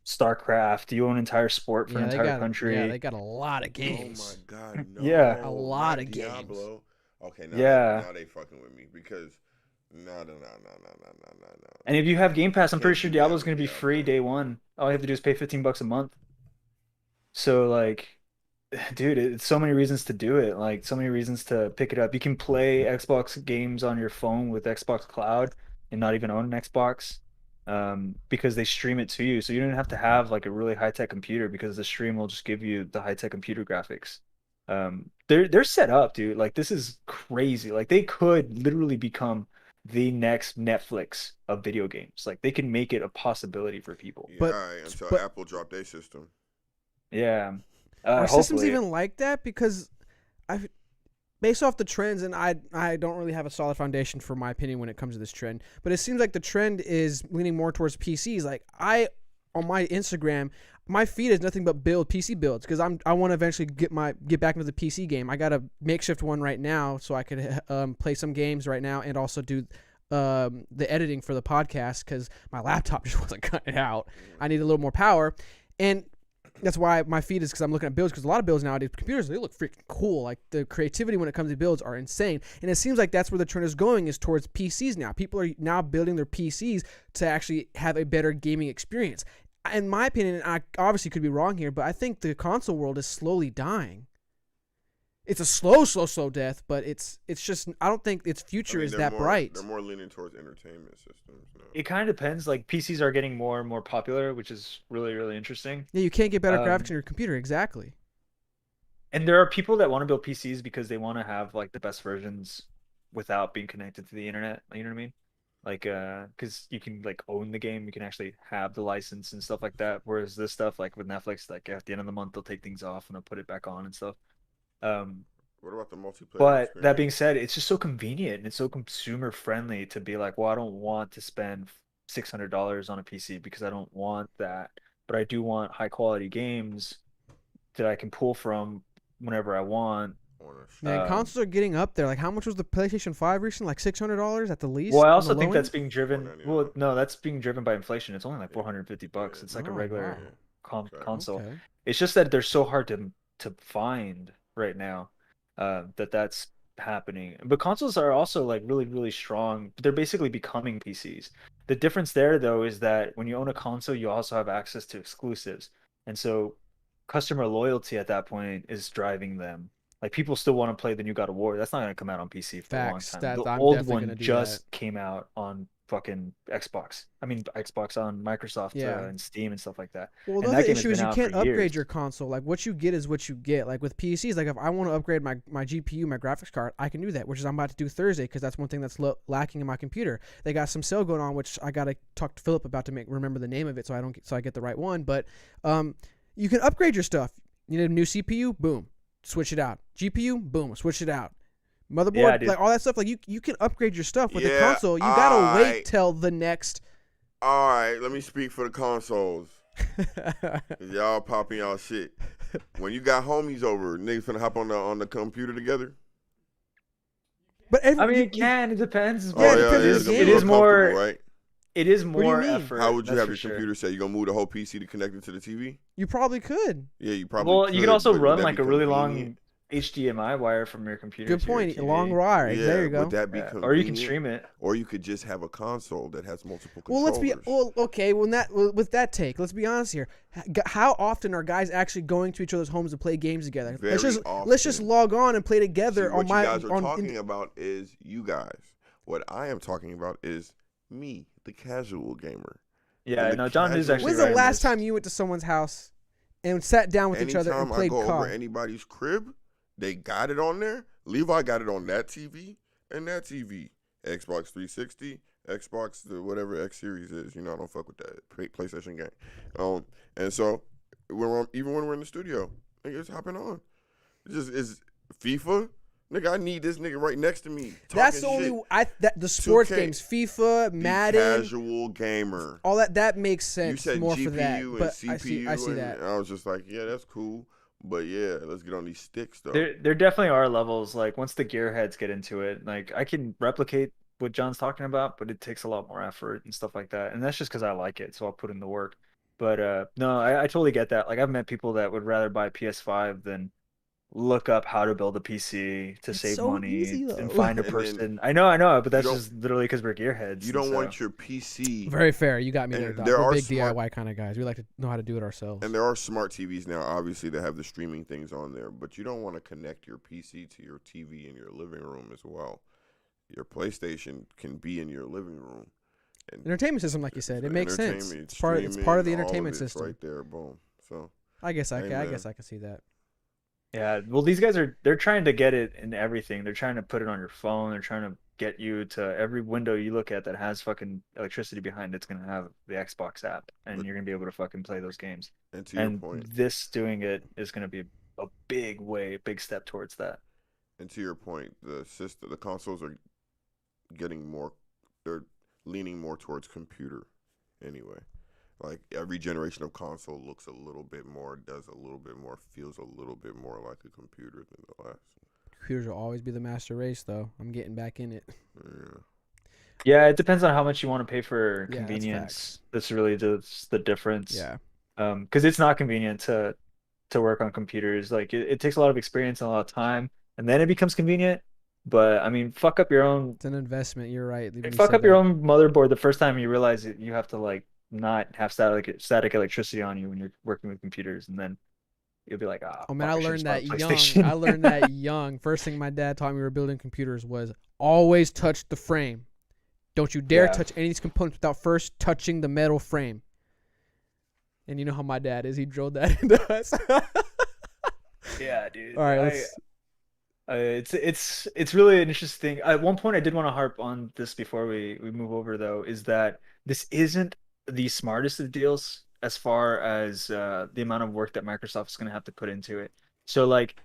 StarCraft. You own entire sport for an entire country. Yeah, they got a lot of games. Oh my god, no. Yeah. A lot not of games. Diablo. Okay, Yeah. now they fucking with me because no. And if you have Game Pass, I'm Can't pretty sure do that Diablo's with gonna be Diablo. free day one. All you have to do is pay $15 a month. So like, dude, it's so many reasons to do it. Like so many reasons to pick it up. You can play Xbox games on your phone with Xbox Cloud and not even own an Xbox, because they stream it to you. So you don't have to have like a really high tech computer because the stream will just give you the high tech computer graphics. They're set up, dude. Like this is crazy. Like they could literally become the next Netflix of video games. Like they can make it a possibility for people. Yeah, But- all right, until but- Apple dropped their system. Yeah. Are systems Hopefully. even like that? Because based off the trends, and I don't really have a solid foundation for my opinion when it comes to this trend, but it seems like the trend is leaning more towards PCs. Like on my Instagram, my feed is nothing but PC builds because I want to eventually get back into the PC game. I got a makeshift one right now so I could play some games right now and also do the editing for the podcast because my laptop just wasn't cutting it out. I need a little more power, and that's why my feed is because I'm looking at builds because a lot of builds nowadays, computers, they look freaking cool. Like the creativity when it comes to builds are insane. And it seems like that's where the trend is going is towards PCs now. People are now building their PCs to actually have a better gaming experience. In my opinion, and I obviously could be wrong here, but I think the console world is slowly dying. It's a slow death, but it's just I don't think its future is that bright. They're more leaning towards entertainment systems now. It kind of depends. Like PCs are getting more and more popular, which is really, really interesting. Yeah, you can't get better graphics on your computer. Exactly. And there are people that want to build PCs because they want to have like the best versions without being connected to the internet. You know what I mean? Like, because you can like own the game, you can actually have the license and stuff like that. Whereas this stuff, like with Netflix, like at the end of the month they'll take things off and they'll put it back on and stuff. What about the multiplayer? But experience? that being said, it's just so convenient and it's so consumer friendly to be like, well, I don't want to spend $600 on a PC because I don't want that, but I do want high quality games that I can pull from whenever I want. Man, consoles are getting up there. Like, how much was the PlayStation 5 recently? Like $600 at the least. Well, I on also the think low that's end? being driven. Well, no, that's being driven by inflation. It's only like $450. It's like a Oh, regular wow. console. Okay. It's just that they're so hard to find right now, that's happening. But consoles are also like really, really strong. They're basically becoming PCs. The difference there though is that when you own a console, you also have access to exclusives, and so customer loyalty at that point is driving them. Like people still want to play the new God of War. That's not going to come out on PC for Facts. a long time. That- The I'm old definitely one gonna do just came out on fucking Xbox. I mean Xbox on Microsoft Yeah. and Steam and stuff like that. Well, And the that other game has issue is been you out can't for upgrade years. your console. Like, what you get is what you get. Like, with PCs, like, if I want to upgrade my GPU, my graphics card, I can do that, which is I'm about to do Thursday because that's one thing that's lacking in my computer. They got some sale going on, which I got to talk to Philip about to remember the name of it so I get the right one. But you can upgrade your stuff. You need a new CPU? Boom. Switch it out. GPU? Boom. Switch it out. Motherboard? Yeah, dude. like, all that stuff. Like, you can upgrade your stuff with the Yeah, console. You got to alright. wait till the next... All right, let me speak for the consoles. Y'all popping y'all shit. When you got homies over, niggas finna hop on the computer together. But I mean, it can. It depends. Yeah, but it depends on it the is. game. It is more. right? It is do you more mean? effort. How would you that's have for your sure. computer set? You gonna move the whole PC to connect it to the TV? You probably could. Yeah, you probably. Well, you could also but would run that like be a really convenient? long HDMI wire from your computer. Good to your point. TV. Long wire. Yeah, There you go. would that be Yeah. convenient? Or you can stream it. Or you could just have a console that has multiple Well, controllers. okay. With that take, let's be honest here. How often are guys actually going to each other's homes to play games together? Very Let's just often. log on and play together See, on what my. you guys are on, talking about is you guys. What I am talking about is me, the casual gamer. Yeah, And no, the John is casual actually. When's right the on last this. time you went to someone's house and sat down with each other and Anytime I played go COD? over anybody's crib, they got it on there. Levi got it on that TV and that TV. Xbox 360, Xbox, the whatever X series is. You know, I don't fuck with that PlayStation game. And so even when we're in the studio, niggas hopping on. It's FIFA, Nigga, I need this nigga right next to me. That's the talking only shit. the sports 2K. games, FIFA, Be Madden, casual gamer. all that makes You sense said more GPU for that. and But CPU, I see and that. I was just like, yeah, that's cool. But yeah, let's get on these sticks though. There definitely are levels. Like once the gearheads get into it, like I can replicate what John's talking about, but it takes a lot more effort and stuff like that. And that's just because I like it, so I'll put in the work. But no, I totally get that. Like I've met people that would rather buy PS5 than look up how to build a PC to It's save so money easy, and though. find a And then person. I know, but that's don't- just literally because we're gearheads. You and don't so- want your PC. Very fair. You got me And there, Doc. there We're are big smart- DIY kind of guys. We like to know how to do it ourselves. And there are smart TVs now, obviously, that have the streaming things on there. But you don't want to connect your PC to your TV in your living room as well. Your PlayStation can be in your living room. And Entertainment system, like you said, it makes sense. entertainment, It's part of the streaming, all of entertainment it's system. right there, boom. So I guess I Amen. guess I can see that. Yeah, well, these guys they're trying to get it in everything. They're trying to put it on your phone. They're trying to get you to every window you look at that has fucking electricity behind it's gonna have the Xbox app, and you're gonna be able to fucking play those games. And to your And point, this doing it is gonna be a big step towards that. the consoles are getting more. They're leaning more towards computer, anyway. Like every generation of console looks a little bit more, does a little bit more, feels a little bit more like a computer than the last. Computers will always be the master race, though. I'm getting back in it. Yeah. Yeah, it depends on how much you want to pay for Yeah, that's convenience. That's really just the difference. Yeah. Because it's not convenient to work on computers. Like it takes a lot of experience and a lot of time, and then it becomes convenient. But I mean, fuck up your own It's an investment. You're right. when you fuck said up your that. own motherboard the first time you realize that you have to like not have static electricity on you when you're working with computers, and then you'll be like, Oh man, I fuck, learned should've that bought a young. PlayStation. I learned that young. First thing my dad taught me we were building computers was always touch the frame. Don't you dare Yeah. touch any of these components without first touching the metal frame. And you know how my dad is. He drilled that into us. Yeah, dude. All right, It's really an interesting. At one point, I did want to harp on this before we move over, though, is that this isn't the smartest of deals as far as the amount of work that Microsoft is going to have to put into it. So, like,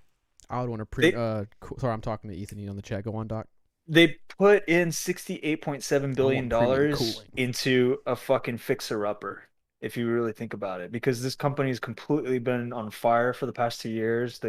I would want to sorry, I'm talking to Ethan on the chat. Go on, Doc. they put in $68.7 billion premium cooling. into a fucking fixer-upper, if you really think about it, because this company's completely been on fire for the past 2 years.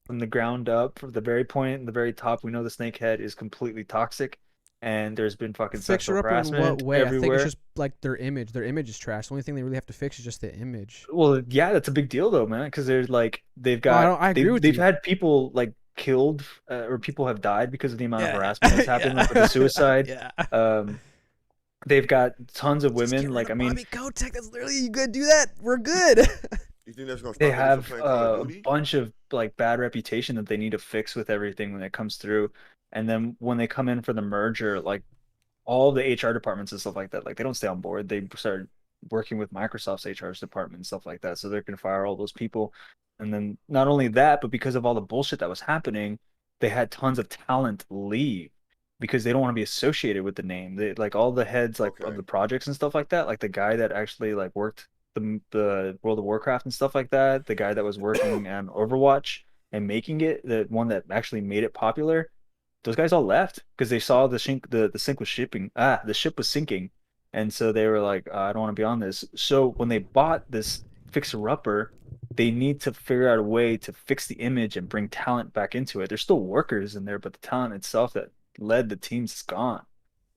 From the ground up, from the very point, the very top, we know the snakehead is completely toxic, and there's been fucking sexual Fixer upper in harassment what way? I think everywhere. it's just like their image. Their image is trash. The only thing they really have to fix is just the image. Well, yeah, that's a big deal though, man, because they're like they've Well, got I agree with they've you. had people like killed or people have died because of the amount of harassment that's happened, Yeah. like with the suicide. Yeah. They've got tons of Just get women. rid Like of I mean, Bobby Kotick. That's literally you good. Do that. We're good. You think that's gonna stop they niggas from have playing Call of a Duty? bunch of like bad reputation that they need to fix with everything when it comes through. And then when they come in for the merger, like all the HR departments and stuff like that, like they don't stay on board. They start working with Microsoft's HR department and stuff like that. So they're gonna fire all those people. And then not only that, but because of all the bullshit that was happening, they had tons of talent leave because they don't want to be associated with the name. They like all the heads like of Okay. the projects and stuff like that. Like the guy that actually like worked the World of Warcraft and stuff like that, the guy that was working on Overwatch and making it, the one that actually made it popular, those guys all left because they saw the ship was sinking, and so they were like, I don't want to be on this. So when they bought this fixer upper, they need to figure out a way to fix the image and bring talent back into it. There's still workers in there, but the talent itself that led the teams is gone,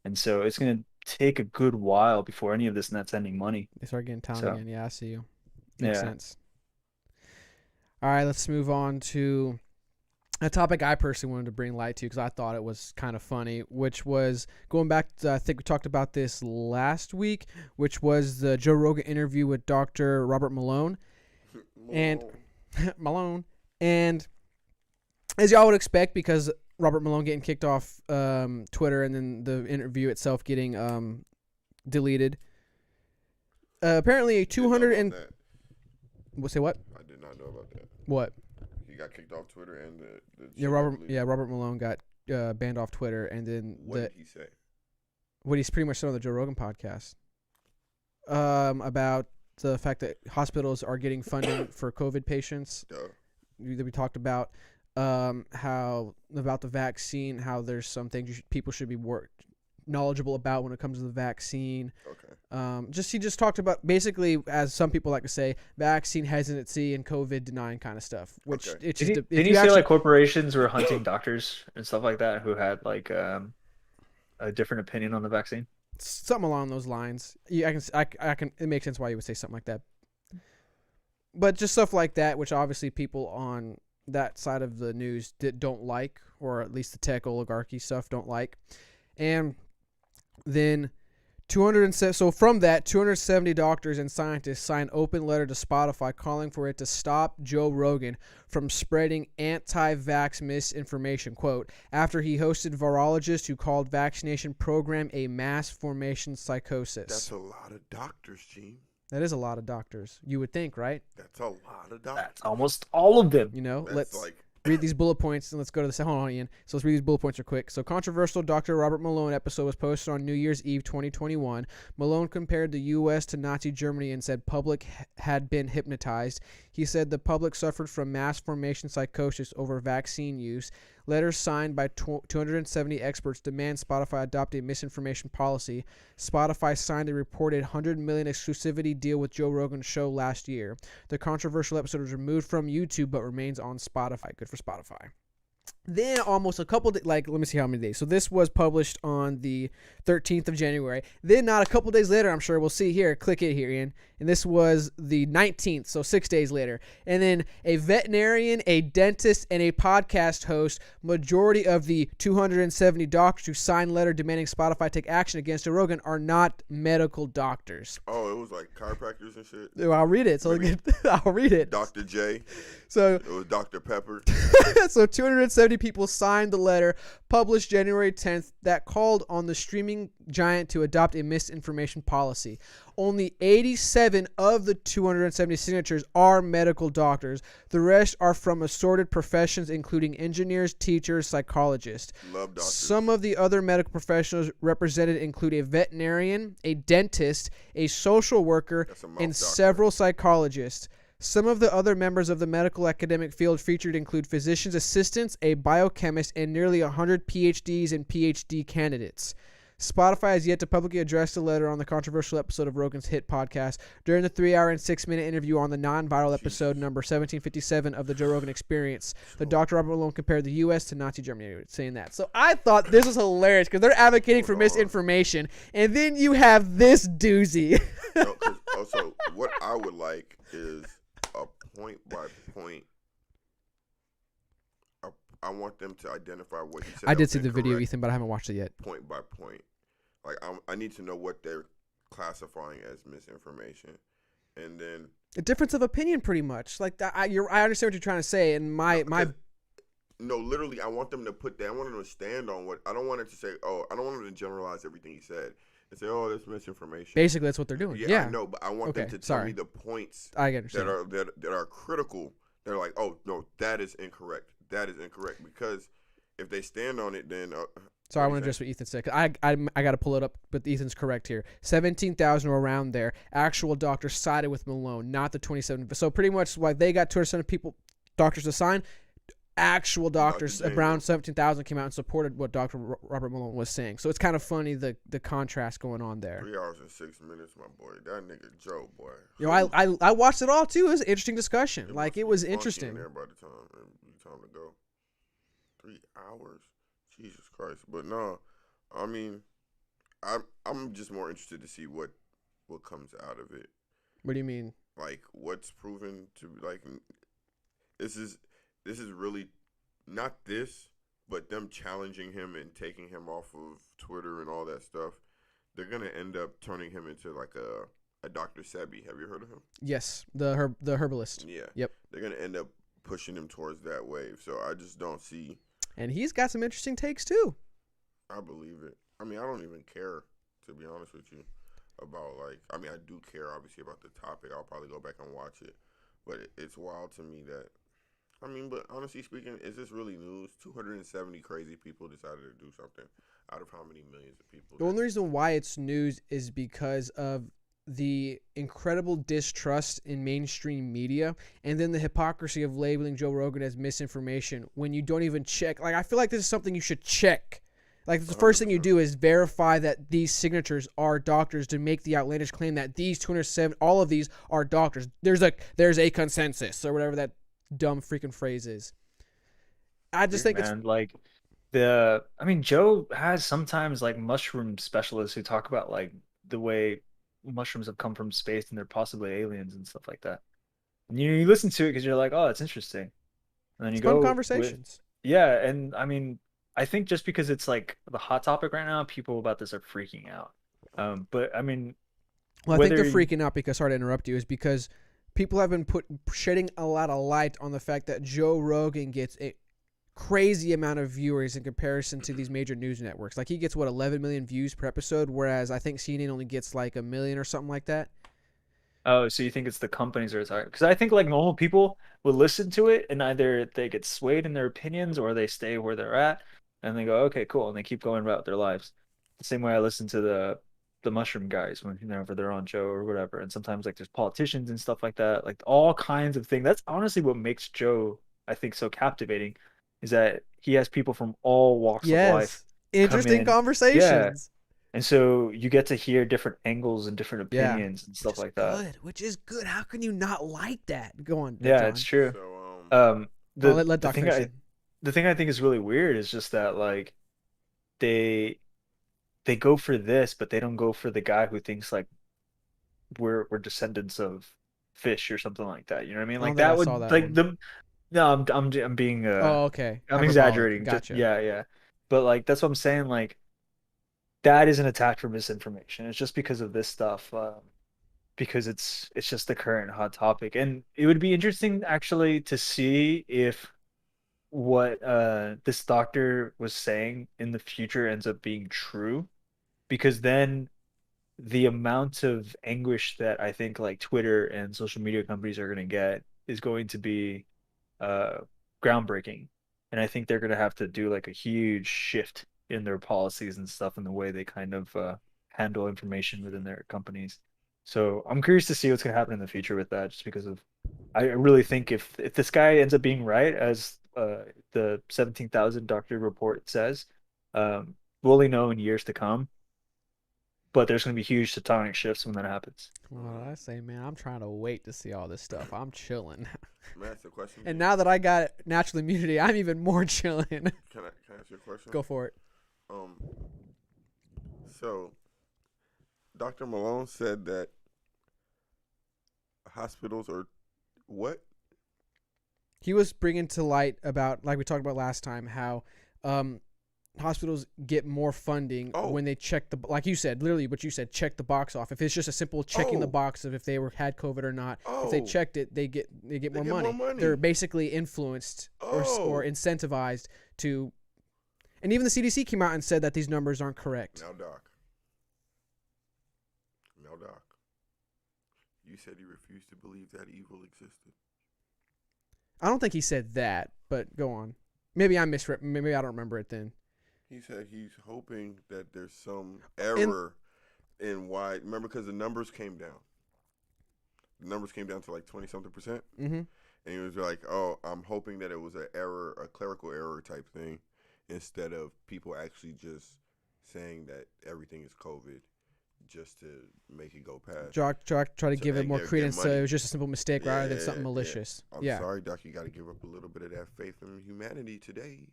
and so it's gonna take a good while before any of this net's ending money. They start getting talent So, again. Yeah, I see you. Makes yeah. sense. All right, let's move on to a topic I personally wanted to bring light to because I thought it was kind of funny, which was going back to, I think we talked about this last week, which was the Joe Rogan interview with Dr. Robert Malone. And Malone. And as y'all would expect, because Robert Malone getting kicked off Twitter and then the interview itself getting deleted. Apparently, 200 and say what? I did not know about that. What? He got kicked off Twitter and the Yeah, Robert Malone got banned off Twitter, and then What did he say? what he's pretty much said on the Joe Rogan podcast about the fact that hospitals are getting funding for COVID patients Duh. that we talked about. how about the vaccine, how there's some things people should be more knowledgeable about when it comes to the vaccine. Okay. He just talked about basically, as some people like to say, vaccine hesitancy and COVID denying kind of stuff. Which Okay. it's just Did you say like corporations were hunting doctors and stuff like that who had like a different opinion on the vaccine? something along those lines. Yeah, I can. It makes sense why you would say something like that. But just stuff like that, which obviously people on that side of the news don't like, or at least the tech oligarchy stuff don't like. And then 270 doctors and scientists signed open letter to Spotify calling for it to stop Joe Rogan from spreading anti-vax misinformation, quote, after he hosted virologists who called vaccination program a mass formation psychosis. That's a lot of doctors, Gene. That is a lot of doctors. You would think, right? That's a lot of doctors. That's almost all of them. You know, That's let's like read these bullet points and let's go to the hold on, Ian. So let's read these bullet points real quick. So controversial Dr. Robert Malone episode was posted on New Year's Eve 2021. Malone compared the U.S. to Nazi Germany and said public had been hypnotized. He said the public suffered from mass formation psychosis over vaccine use. Letters signed by 270 experts demand Spotify adopt a misinformation policy. Spotify signed a reported $100 million exclusivity deal with Joe Rogan's show last year. The controversial episode was removed from YouTube but remains on Spotify. Good for Spotify. Then almost a couple let me see how many days. So this was published on the 13th of January. Then not a couple days later, I'm sure we'll see here. Click it here, Ian. And this was the 19th, so 6 days later. And then a veterinarian, a dentist, and a podcast host, majority of the 270 doctors who signed letter demanding Spotify take action against Joe Rogan are not medical doctors. Oh, it was like chiropractors and shit. I'll read it. So I'll read it. Dr. J. So it was Dr. Pepper. So 270 people signed the letter published January 10th that called on the streaming giant to adopt a misinformation policy. Only 87 of the 270 signatures are medical doctors. The rest are from assorted professions, including engineers, teachers, psychologists. Love doctors. Some of the other medical professionals represented include a veterinarian, a dentist, a social worker, and several psychologists. Some of the other members of the medical academic field featured include physician's assistants, a biochemist, and nearly 100 PhDs and PhD candidates. Spotify has yet to publicly address the letter on the controversial episode of Rogan's hit podcast. During the 3-hour and 6-minute interview on the non-viral episode number 1757 of the Joe Rogan Experience, the Dr. Robert Malone compared the U.S. to Nazi Germany, saying that. So I thought this was hilarious because they're advocating for misinformation, and then you have this doozy. Also, what I would like is a point by point. I want them to identify what you said. I did see the video, Ethan, but I haven't watched it yet. Point by point. Like, I need to know what they're classifying as misinformation. And then a difference of opinion, pretty much. Like, I understand what you're trying to say, and No, literally, I want them to put that. I want them to stand on what. I don't want it to say, I don't want them to generalize everything he said and say, that's misinformation. Basically, that's what they're doing. Yeah. I know, but I want them to tell me the points that are critical. They're like, no, that is incorrect. That is incorrect, because if they stand on it, then. So I want to address what Ethan said. 'Cause I got to pull it up, but Ethan's correct here. 17,000 or around there. Actual doctors sided with Malone, not the 27. So pretty much, like, they got 200 doctors to sign. Actual doctors, around 17,000 came out and supported what Dr. Robert Malone was saying. So it's kind of funny the contrast going on there. 3 hours and 6 minutes, my boy. That nigga Joe, boy. You know, I watched it all too. It was an interesting discussion. It was interesting. There by the time to go. 3 hours, Jesus Christ. But no, I mean, I'm just more interested to see what comes out of it. What do you mean? Like, what's proven to be like? This is really not this, but them challenging him and taking him off of Twitter and all that stuff. They're gonna end up turning him into like a Dr. Sebi. Have you heard of him? Yes, the herbalist. Yeah. Yep. They're gonna end up pushing him towards that wave. So I just don't see. And he's got some interesting takes too. I believe it. I mean, I don't even care, to be honest with you, about I do care obviously about the topic. I'll probably go back and watch it, but it's wild to me that. But honestly speaking, is this really news? 270 crazy people decided to do something out of how many millions of people? The only reason why it's news is because of the incredible distrust in mainstream media, and then the hypocrisy of labeling Joe Rogan as misinformation when you don't even check. Like, I feel like this is something you should check. Like, the first thing you do is verify that these signatures are doctors to make the outlandish claim that these 207, all of these are doctors. There's a consensus, or whatever that dumb freaking phrase is. I just think Man, like I mean, Joe has sometimes like mushroom specialists who talk about like the way mushrooms have come from space and they're possibly aliens and stuff like that. And you listen to it because you're like, oh, it's interesting. And then you it's fun go conversations. yeah, and I mean, I think just because it's like the hot topic right now, people about this are freaking out. But I mean, Well, I think they're whether freaking out because, sorry to interrupt you, is because people have been shedding a lot of light on the fact that Joe Rogan gets a crazy amount of viewers in comparison to these major news networks. Like, he gets, 11 million views per episode, whereas I think CNN only gets like 1 million or something like that. Oh, so you think it's the companies that are talking? Because I think like normal people would listen to it and either they get swayed in their opinions or they stay where they're at and they go, okay, cool, and they keep going about their lives. The same way I listen to the mushroom guys whenever they're on Joe or whatever. And sometimes like there's politicians and stuff like that, like all kinds of things. That's honestly what makes Joe, I think, so captivating, is that he has people from all walks of life come Interesting in. conversations. And so you get to hear different angles and different opinions and stuff like that. Which is good. How can you not like that? Go on. Yeah, John. it's true. So, Let Doc finish it. The thing I think is really weird is just that like they go for this, but they don't go for the guy who thinks like we're descendants of fish or something like that. You know what I mean? I don't Like think I that would saw that like one. the no, I'm being Oh, okay. I'm Hyperbolic. exaggerating. Gotcha. Yeah. But like that's what I'm saying. Like that is an attack for misinformation. It's just because of this stuff. Because it's just the current hot topic, and it would be interesting actually to see if what this doctor was saying in the future ends up being true, because then the amount of anguish that I think like Twitter and social media companies are going to get is going to be uh groundbreaking, and I think they're going to have to do like a huge shift in their policies and stuff and the way they kind of handle information within their companies. So I'm curious to see what's going to happen in the future with that, just because of I really think if this guy ends up being right, as the 17,000 doctor report says, we'll only know in years to come. But there's going to be huge tectonic shifts when that happens. Well, I say, man, I'm trying to wait to see all this stuff. I'm chilling. May I ask a question? And now that I got natural immunity, I'm even more chilling. Can I ask you a question? Go for it. So Dr. Malone said that hospitals are what? He was bringing to light about, like we talked about last time, how hospitals get more funding when they check the, like you said, literally what you said, check the box off. If it's just a simple checking the box of if they had COVID or not, if they checked it, they get more money. They're basically influenced or incentivized to, and even the CDC came out and said that these numbers aren't correct. Now, Doc, you said you refused to believe that evil existed. I don't think he said that, but go on. Maybe I maybe I don't remember it then. He said he's hoping that there's some error in why. Remember, because the numbers came down. The numbers came down to like 20-something%. Mm-hmm. And he was like, "Oh, I'm hoping that it was an error, a clerical error type thing, instead of people actually just saying that everything is COVID, just to make it go past." Try to give it more credence so it was just a simple mistake rather than something Yeah. malicious. I'm sorry, Doc. You got to give up a little bit of that faith in humanity today.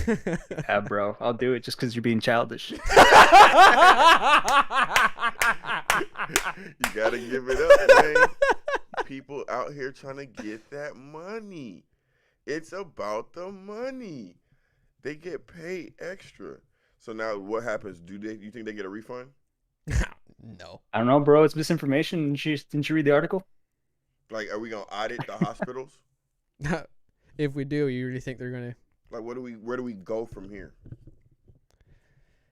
Yeah, bro, I'll do it just because you're being childish. You gotta give it up, man. People out here trying to get that money. It's about the money. They get paid extra. So now what happens? You think they get a refund? No. I don't know, bro. It's misinformation. Didn't you read the article? Like, are we gonna audit the hospitals? If we do, you really think they're gonna? Like, where do we go from here?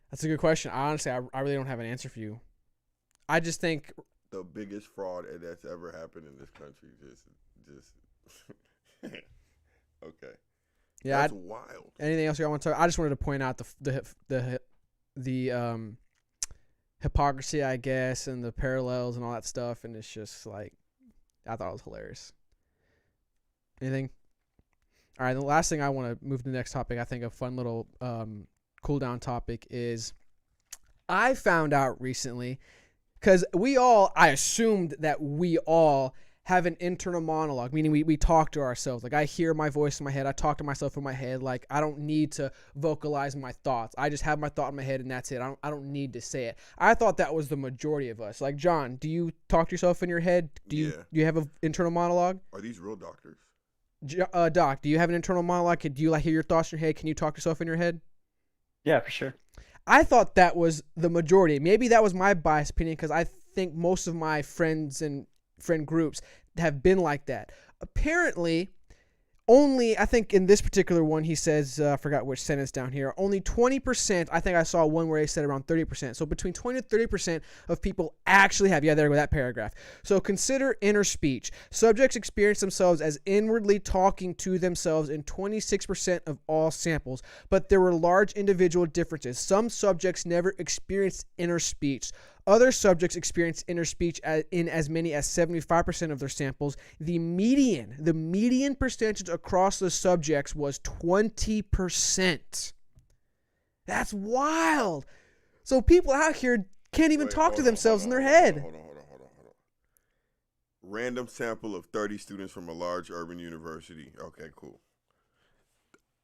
That's a good question. Honestly, I really don't have an answer for you. I just think the biggest fraud that's ever happened in this country just okay. Yeah, that's wild. Anything else you want to talk? I just wanted to point out the hypocrisy, I guess, and the parallels and all that stuff. And it's just like, I thought it was hilarious. Anything? All right, the last thing I want to move to the next topic, I think a fun little cool down topic is I found out recently, because I assumed that we all have an internal monologue, meaning we talk to ourselves. Like, I hear my voice in my head. I talk to myself in my head. Like, I don't need to vocalize my thoughts. I just have my thought in my head, and that's it. I don't need to say it. I thought that was the majority of us. Like, John, do you talk to yourself in your head? Do you have an internal monologue? Are these real doctors? Doc, do you have an internal monologue? Do you hear your thoughts in your head? Can you talk to yourself in your head? Yeah, for sure. I thought that was the majority. Maybe that was my biased opinion, because I think most of my friends and friend groups have been like that. Apparently, only, I think in this particular one, he says, I forgot which sentence down here, only 20%, I think I saw one where he said around 30%. So between 20 to 30% of people actually have, there go that paragraph. So consider inner speech. Subjects experience themselves as inwardly talking to themselves in 26% of all samples, but there were large individual differences. Some subjects never experienced inner speech. Other subjects experience inner speech in as many as 75% of their samples. The median percentage across the subjects was 20%. That's wild. So people out here can't even talk to themselves in their head. Hold on. Random sample of 30 students from a large urban university. Okay, cool.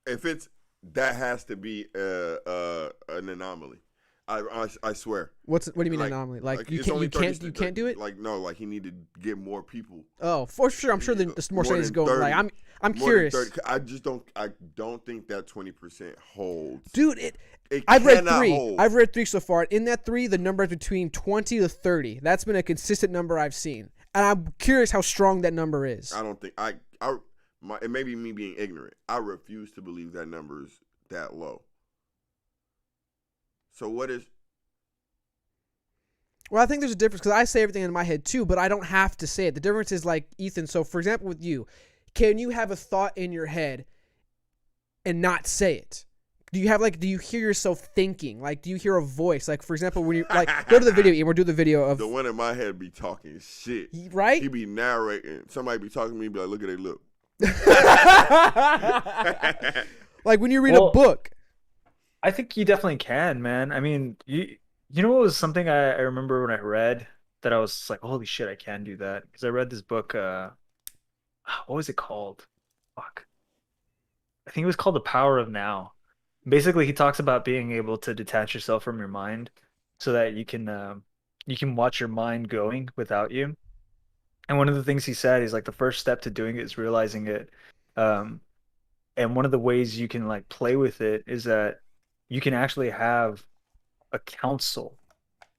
If it's, that has to be an anomaly. I swear. What do you mean anomaly? Like you can't do it? Like, no, like he need to get more people. Oh, for sure. I'm sure there's more studies going. Like, I'm curious. I don't think that 20% holds. Dude, I've read 3. Hold. I've read 3 so far. In that 3, the number is between 20 to 30. That's been a consistent number I've seen. And I'm curious how strong that number is. I don't think it may be me being ignorant. I refuse to believe that number is that low. So what is? Well, I think there's a difference, because I say everything in my head too, but I don't have to say it. The difference is, like, Ethan, so for example with you, can you have a thought in your head and not say it? Do you hear yourself thinking? Like, do you hear a voice? Like, for example, when you, like, go to the video, and we'll do the video of... The one in my head be talking shit. Right? He be narrating. Somebody be talking to me, be like, look at they look. Like, when you read a book. I think you definitely can, man. I mean, you know what was something I remember when I read that I was like, holy shit, I can do that. Because I read this book, what was it called? Fuck. I think it was called The Power of Now. Basically, he talks about being able to detach yourself from your mind so that you can watch your mind going without you. And one of the things he said is, like, the first step to doing it is realizing it. And one of the ways you can, like, play with it is that you can actually have a council.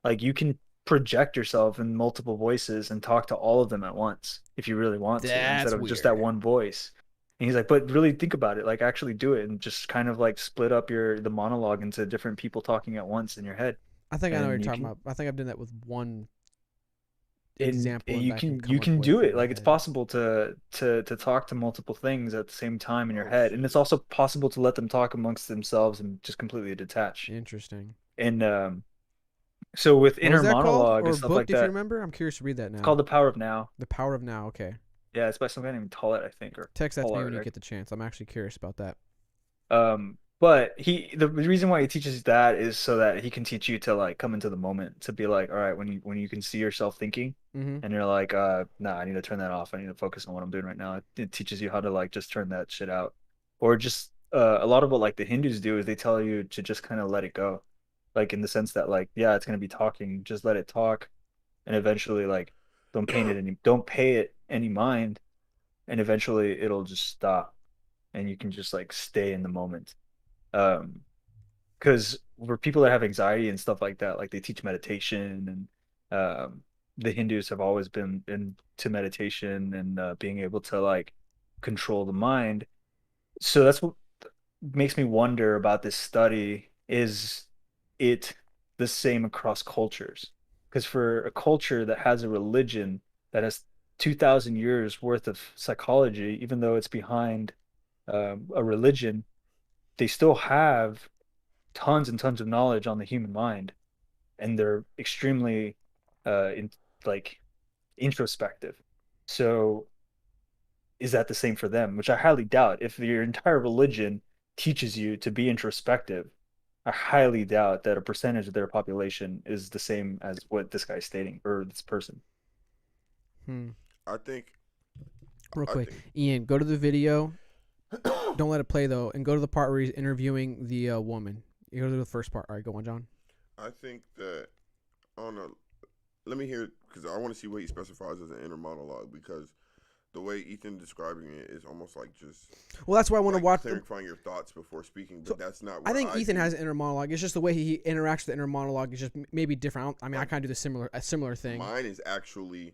Like, you can project yourself in multiple voices and talk to all of them at once if you really want to, instead of just that one voice. And he's like, but really think about it, like, actually do it, and just kind of like split up the monologue into different people talking at once in your head. I think I know what you're talking about. I think I've done that with one example. You can do it. Like, it's possible to talk to multiple things at the same time in your head, and it's also possible to let them talk amongst themselves and just completely detach. Interesting. And so with inner monologue and stuff like that, if you remember, I'm curious to read that now. It's called The Power of Now. The Power of Now. Okay. Yeah, it's by some guy named Tollett, I think. Or text that to me when you get the chance. I'm actually curious about that. But the reason why he teaches that is so that he can teach you to, like, come into the moment, to be like, all right, when you can see yourself thinking, and you're like, nah, I need to turn that off. I need to focus on what I'm doing right now. It teaches you how to, like, just turn that shit out. Or just a lot of what, like, the Hindus do is they tell you to just kind of let it go, like, in the sense that, like, yeah, it's gonna be talking, just let it talk, and eventually, like, don't pay it any mind, and eventually it'll just stop, and you can just, like, stay in the moment. Because for people that have anxiety and stuff like that, like, they teach meditation, and the Hindus have always been into meditation and being able to, like, control the mind. So that's what makes me wonder about this study. Is it the same across cultures? Because for a culture that has a religion that has 2,000 years worth of psychology, even though it's behind a religion, they still have tons and tons of knowledge on the human mind. and they're extremely introspective. So is that the same for them? Which I highly doubt. If your entire religion teaches you to be introspective, I highly doubt that a percentage of their population is the same as what this guy's stating, or this person. I think. Real quick, Ian, go to the video. Don't let it play though, and go to the part where he's interviewing the woman. You go to the first part. All right, go on, John. I think that on a. Let me hear, because I want to see what he specifies as an inner monologue, because the way Ethan describing it is almost like just. Well, that's why I want to watch. Clarifying your thoughts before speaking, but that's not. What I think Ethan do. has an inner monologue. It's just the way he interacts with the inner monologue is just maybe different. I mean, I kind of do a similar thing. Mine is actually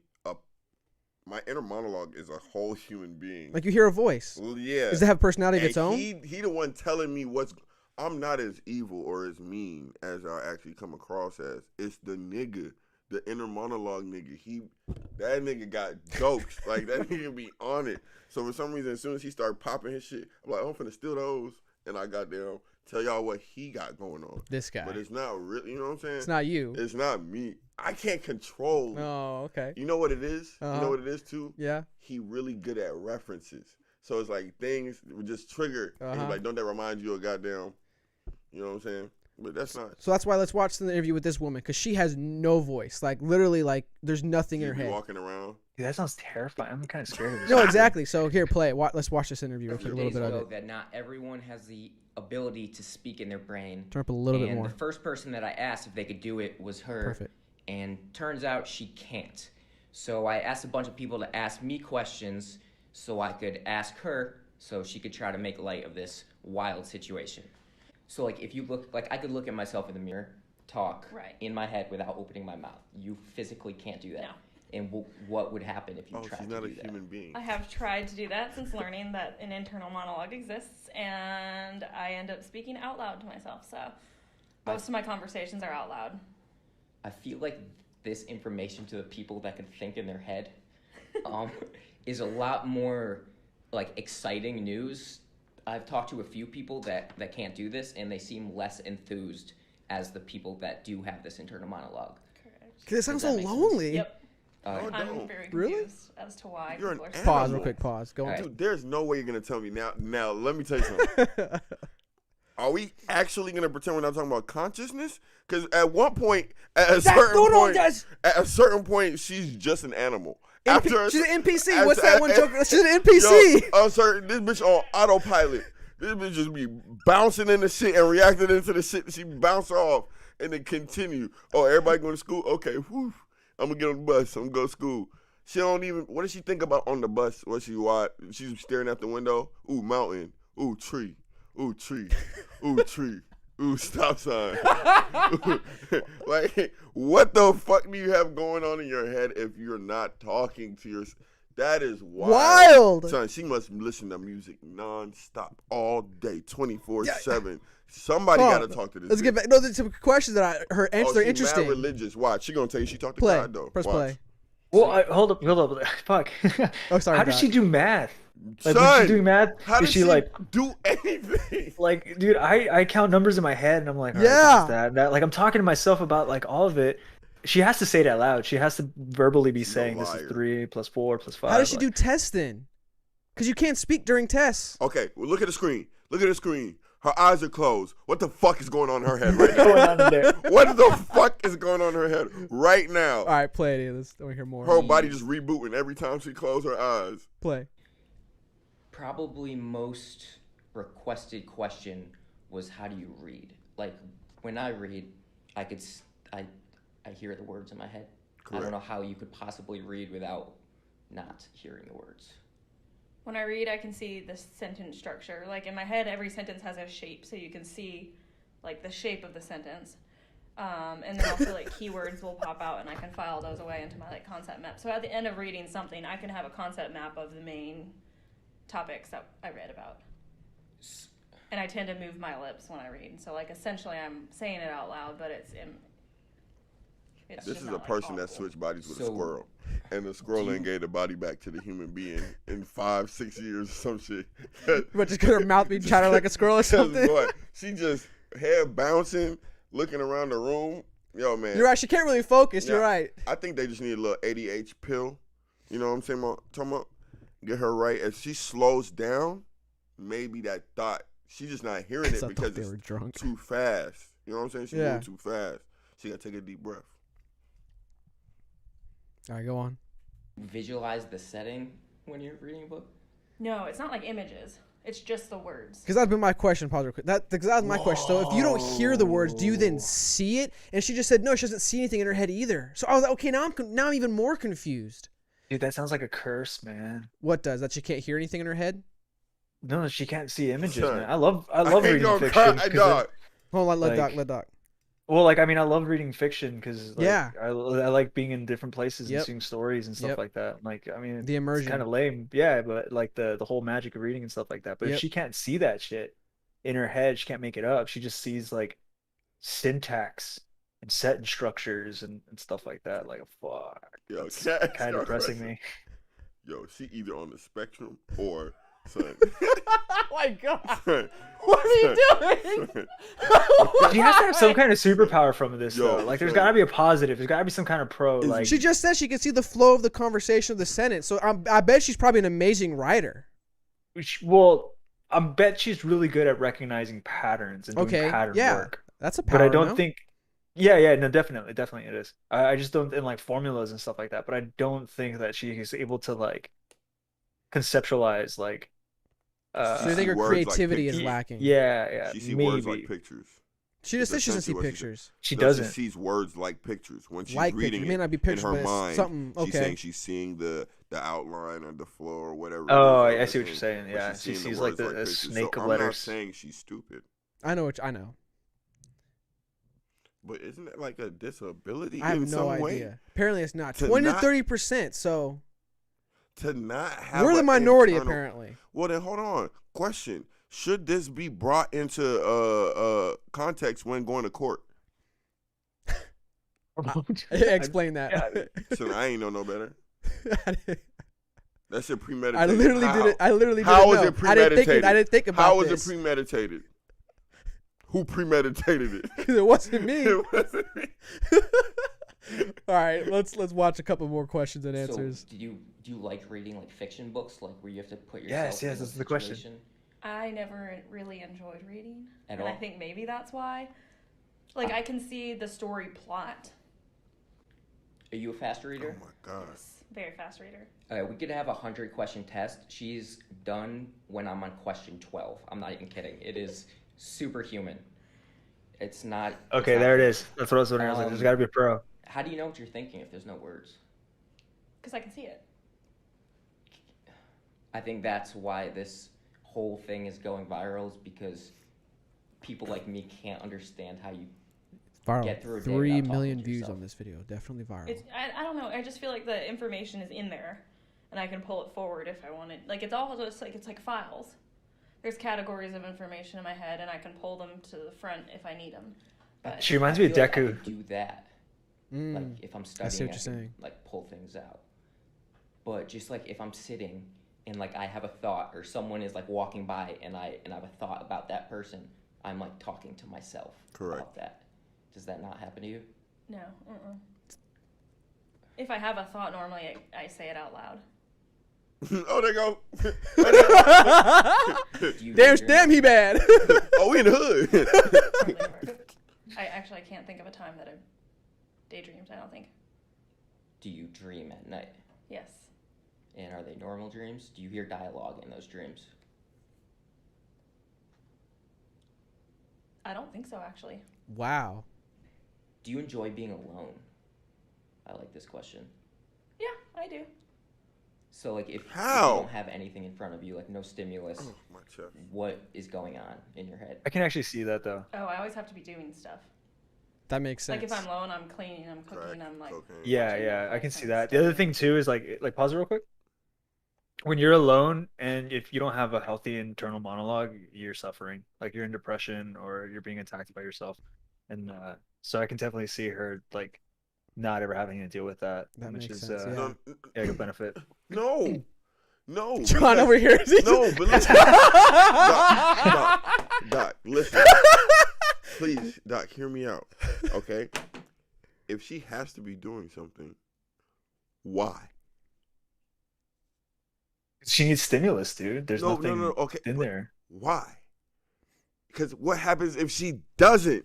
my inner monologue is a whole human being. Like you hear a voice. Well, yeah. Does it have a personality of its own? He the one telling me what's. I'm not as evil or as mean as I actually come across as. It's the nigga. The inner monologue nigga, that nigga got jokes. Like, that nigga be on it. So for some reason, as soon as he started popping his shit, I'm like, I'm finna steal those. And I goddamn tell y'all what he got going on. This guy. But it's not really, you know what I'm saying? It's not you. It's not me. I can't control. Oh, okay. You know what it is? Uh-huh. You know what it is too? Yeah. He really good at references. So it's like things would just trigger. And he's like, don't that remind you of goddamn, you know what I'm saying? But that's not. So that's why let's watch the interview with this woman, because she has no voice. Like literally, like there's nothing in her head. Walking around. Dude, that sounds terrifying. I'm kind of scared of this. No, exactly. So here, play it. Let's watch this interview. A few a little days bit ago of it. that not everyone has the ability to speak in their brain. Turn up a little bit more. And the first person that I asked if they could do it was her. Perfect. And turns out she can't. So I asked a bunch of people to ask me questions so I could ask her so she could try to make light of this wild situation. So, like, if you look, like, I could look at myself in the mirror, talk in my head without opening my mouth. You physically can't do that. No. And what would happen if you tried to do that? She's not a human being. I have tried to do that since learning that an internal monologue exists, and I end up speaking out loud to myself. So, most of my conversations are out loud. I feel like this information to the people that can think in their head is a lot more, like, exciting news. I've talked to a few people that can't do this, and they seem less enthused as the people that do have this internal monologue. Correct. Because it sounds so lonely. Yep. I'm very confused as to why You're people are Pause real quick. Pause. Go on. Dude, there's no way you're going to tell me now. Now, let me tell you something. Are we actually going to pretend we're not talking about consciousness? Because at one point, at a certain point, she's just an animal. She's an NPC. What's that one joke? She's an NPC. This bitch on autopilot. This bitch just be bouncing into shit and reacting into the shit that she bounce off and then continue. Oh, everybody going to school? Okay, whew. I'm going to get on the bus. I'm going to go to school. She don't even, what does she think about on the bus? What she watch? She's staring out the window. Ooh, mountain. Ooh, tree. Ooh, tree. Ooh, tree. Ooh, stop sign. Like, what the fuck do you have going on in your head if you're not talking to your? That is wild. Son, she must listen to music nonstop all day, 24/7. Somebody got to talk to this. Let's get back. No, there's some questions that her answers are interesting. Mad religious. Watch. She gonna tell you she talked to play. God though. Press Watch. play. Well, hold up. Fuck. Oh, sorry. How does she do math? Like, Son, when she's doing math, how does she like do anything? Like, dude, I count numbers in my head, and I'm like, all right, this is that. Like, I'm talking to myself about like all of it. She has to say it out loud. She has to verbally be saying this is 3 + 4 + 5. How does she do tests then? Because you can't speak during tests. Okay, well, look at the screen. Look at the screen. Her eyes are closed. What the fuck is going on in her head right now? What the fuck is going on in her head right now? All right, play it. Let's hear more. Her body just rebooting every time she closes her eyes. Play. Probably most requested question was, how do you read? Like, when I read, I hear the words in my head. Correct. I don't know how you could possibly read without not hearing the words. When I read, I can see the sentence structure. Like, in my head, every sentence has a shape, so you can see, like, the shape of the sentence. And then also, like, keywords will pop out, and I can file those away into my, like, concept map. So at the end of reading something, I can have a concept map of the main topics that I read about. And I tend to move my lips when I read. So, like, essentially, I'm saying it out loud, but it's this is a person that switched bodies with a squirrel. And the squirrel ain't gave the body back to the human being in 5-6 years or some shit. But just because her mouth be chattering like a squirrel or something? Boy, she just head bouncing, looking around the room. Yo, man. You're right. She can't really focus. Yeah, You're right. I think they just need a little ADH pill. You know what I'm saying? Talking about get her right. As she slows down, maybe that thought she's just not hearing it because they were it's drunk. too fast. You know what I'm saying? She's Yeah. moving too fast. She gotta take a deep breath. All right, go on. Visualize the setting when you're reading a book. No, it's not like images. It's just the words. Because that's been my question. Pause real quick. Because that was my question. So if you don't hear the words, do you then see it? And she just said no. She doesn't see anything in her head either. So I was like, okay, now I'm even more confused. Dude, that sounds like a curse, man. What does that? She can't hear anything in her head. No, she can't see images, Son, man. I love ain't reading gonna fiction. cry, 'cause dog. Hold on, let like- Doc. Well, like I mean, I love reading fiction because Yeah. I like being in different places Yep. and seeing stories and stuff Yep. like that. Like I mean, The immersion. kind of lame, yeah, but like the whole magic of reading and stuff like that. But Yep. if she can't see that shit in her head, she can't make it up. She just sees like syntax and sentence structures and stuff like that. Like fuck, Yo, it's Cat kind of start depressing pressing. me. Yo, she either on the spectrum or son. Oh my god! Son, What are you doing? She has to have some kind of superpower from this, Yo, though. Like, there's son. got to be a positive. There's got to be some kind of pro. Like, She just said she can see the flow of the conversation of the sentence. So I bet she's probably an amazing writer. well, I bet she's really good at recognizing patterns and doing Okay, pattern yeah, work. that's a power. But I don't no? think. Yeah, no, definitely it is. I just don't in like formulas and stuff like that. But I don't think that she is able to like conceptualize like. So you think her words like creativity is pictures. lacking? Yeah. She sees maybe. words like pictures. She just said she doesn't see essentially what she pictures. She No, doesn't. She sees words like pictures when she's Like reading pictures. It may it not be pictures, in her but it's mind. something. She's Okay. saying she's seeing the outline or the flow or whatever. it Oh, is of I the see what you're thing, saying. but Yeah, she's she seeing sees words like the pictures. snake so of I'm letters. not saying she's stupid, I know. I know. but isn't it like a disability I have in no some idea. way? Apparently, it's not. To 20 not- to 30%. So To not have we're the an minority, internal- apparently. Well, then hold on. Question: should this be brought into context when going to court? Explain that. So I ain't know no better. That's a I premeditated. literally How? did it. I literally How didn't was know. it premeditated? I didn't think about How was this. it premeditated? Who premeditated it? It wasn't me. It wasn't me. All right, let's watch a couple more questions and So, answers. do you like reading like fiction books, like where you have to put yourself? Yes, in that's a the question. situation? I never really enjoyed reading. At and I all? think maybe that's why. Like, I can see the story plot. Are you a fast reader? Oh my god. Very fast reader. We could have a 100-question test. She's done when I'm on question 12. I'm not even kidding. It is superhuman. It's not. Okay, it's not- there it is. That's what I was wondering. I was like, there's got to be a pro. How do you know what you're thinking if there's no words? Because I can see it. I think that's why this whole thing is going viral, is because people like me can't understand how you Viral. get through a day 3 without talking million to views yourself. on this video. Definitely viral. It's I don't know. I just feel like the information is in there, and I can pull it forward if I want it. Like, it's all just like, it's like files. There's categories of information in my head, and I can pull them to the front if I need them. But She reminds me of I feel like I Deku. could do that. Like if I'm studying, I see what you're can, saying. like pull things out. But just like if I'm sitting and like I have a thought, or someone is like walking by and I have a thought about that person, I'm like talking to myself about that. Does that not happen to you? no. If I have a thought, normally I say it out loud. Oh, there go. Damn, he bad. Oh, we in the hood. I can't think of a time that I've daydreamed. I don't think. Do you dream at night? Yes. And are they normal dreams? Do you hear dialogue in those dreams? I don't think so, actually. Wow. Do you enjoy being alone? I like this question. Yeah, I do. So like if you How? don't have anything in front of you, like no stimulus, Oh, my chest. what is going on in your head? I can actually see that though. Oh, I always have to be doing stuff. That makes sense. Like, if I'm alone, I'm cleaning, I'm cooking, I'm like. Cocaine. Yeah, I can see that. The other thing too is like pause it real quick. When you're alone and if you don't have a healthy internal monologue, you're suffering. Like you're in depression or you're being attacked by yourself. And so I can definitely see her like not ever having to deal with that, That which makes is sense, yeah. a good benefit. No. No. John because- over here. No, but listen. Doc, listen. Please, Doc, hear me out. Okay? if she has to be doing something, why? She needs stimulus, dude. There's No, nothing okay, in there. Why? Because what happens if she doesn't?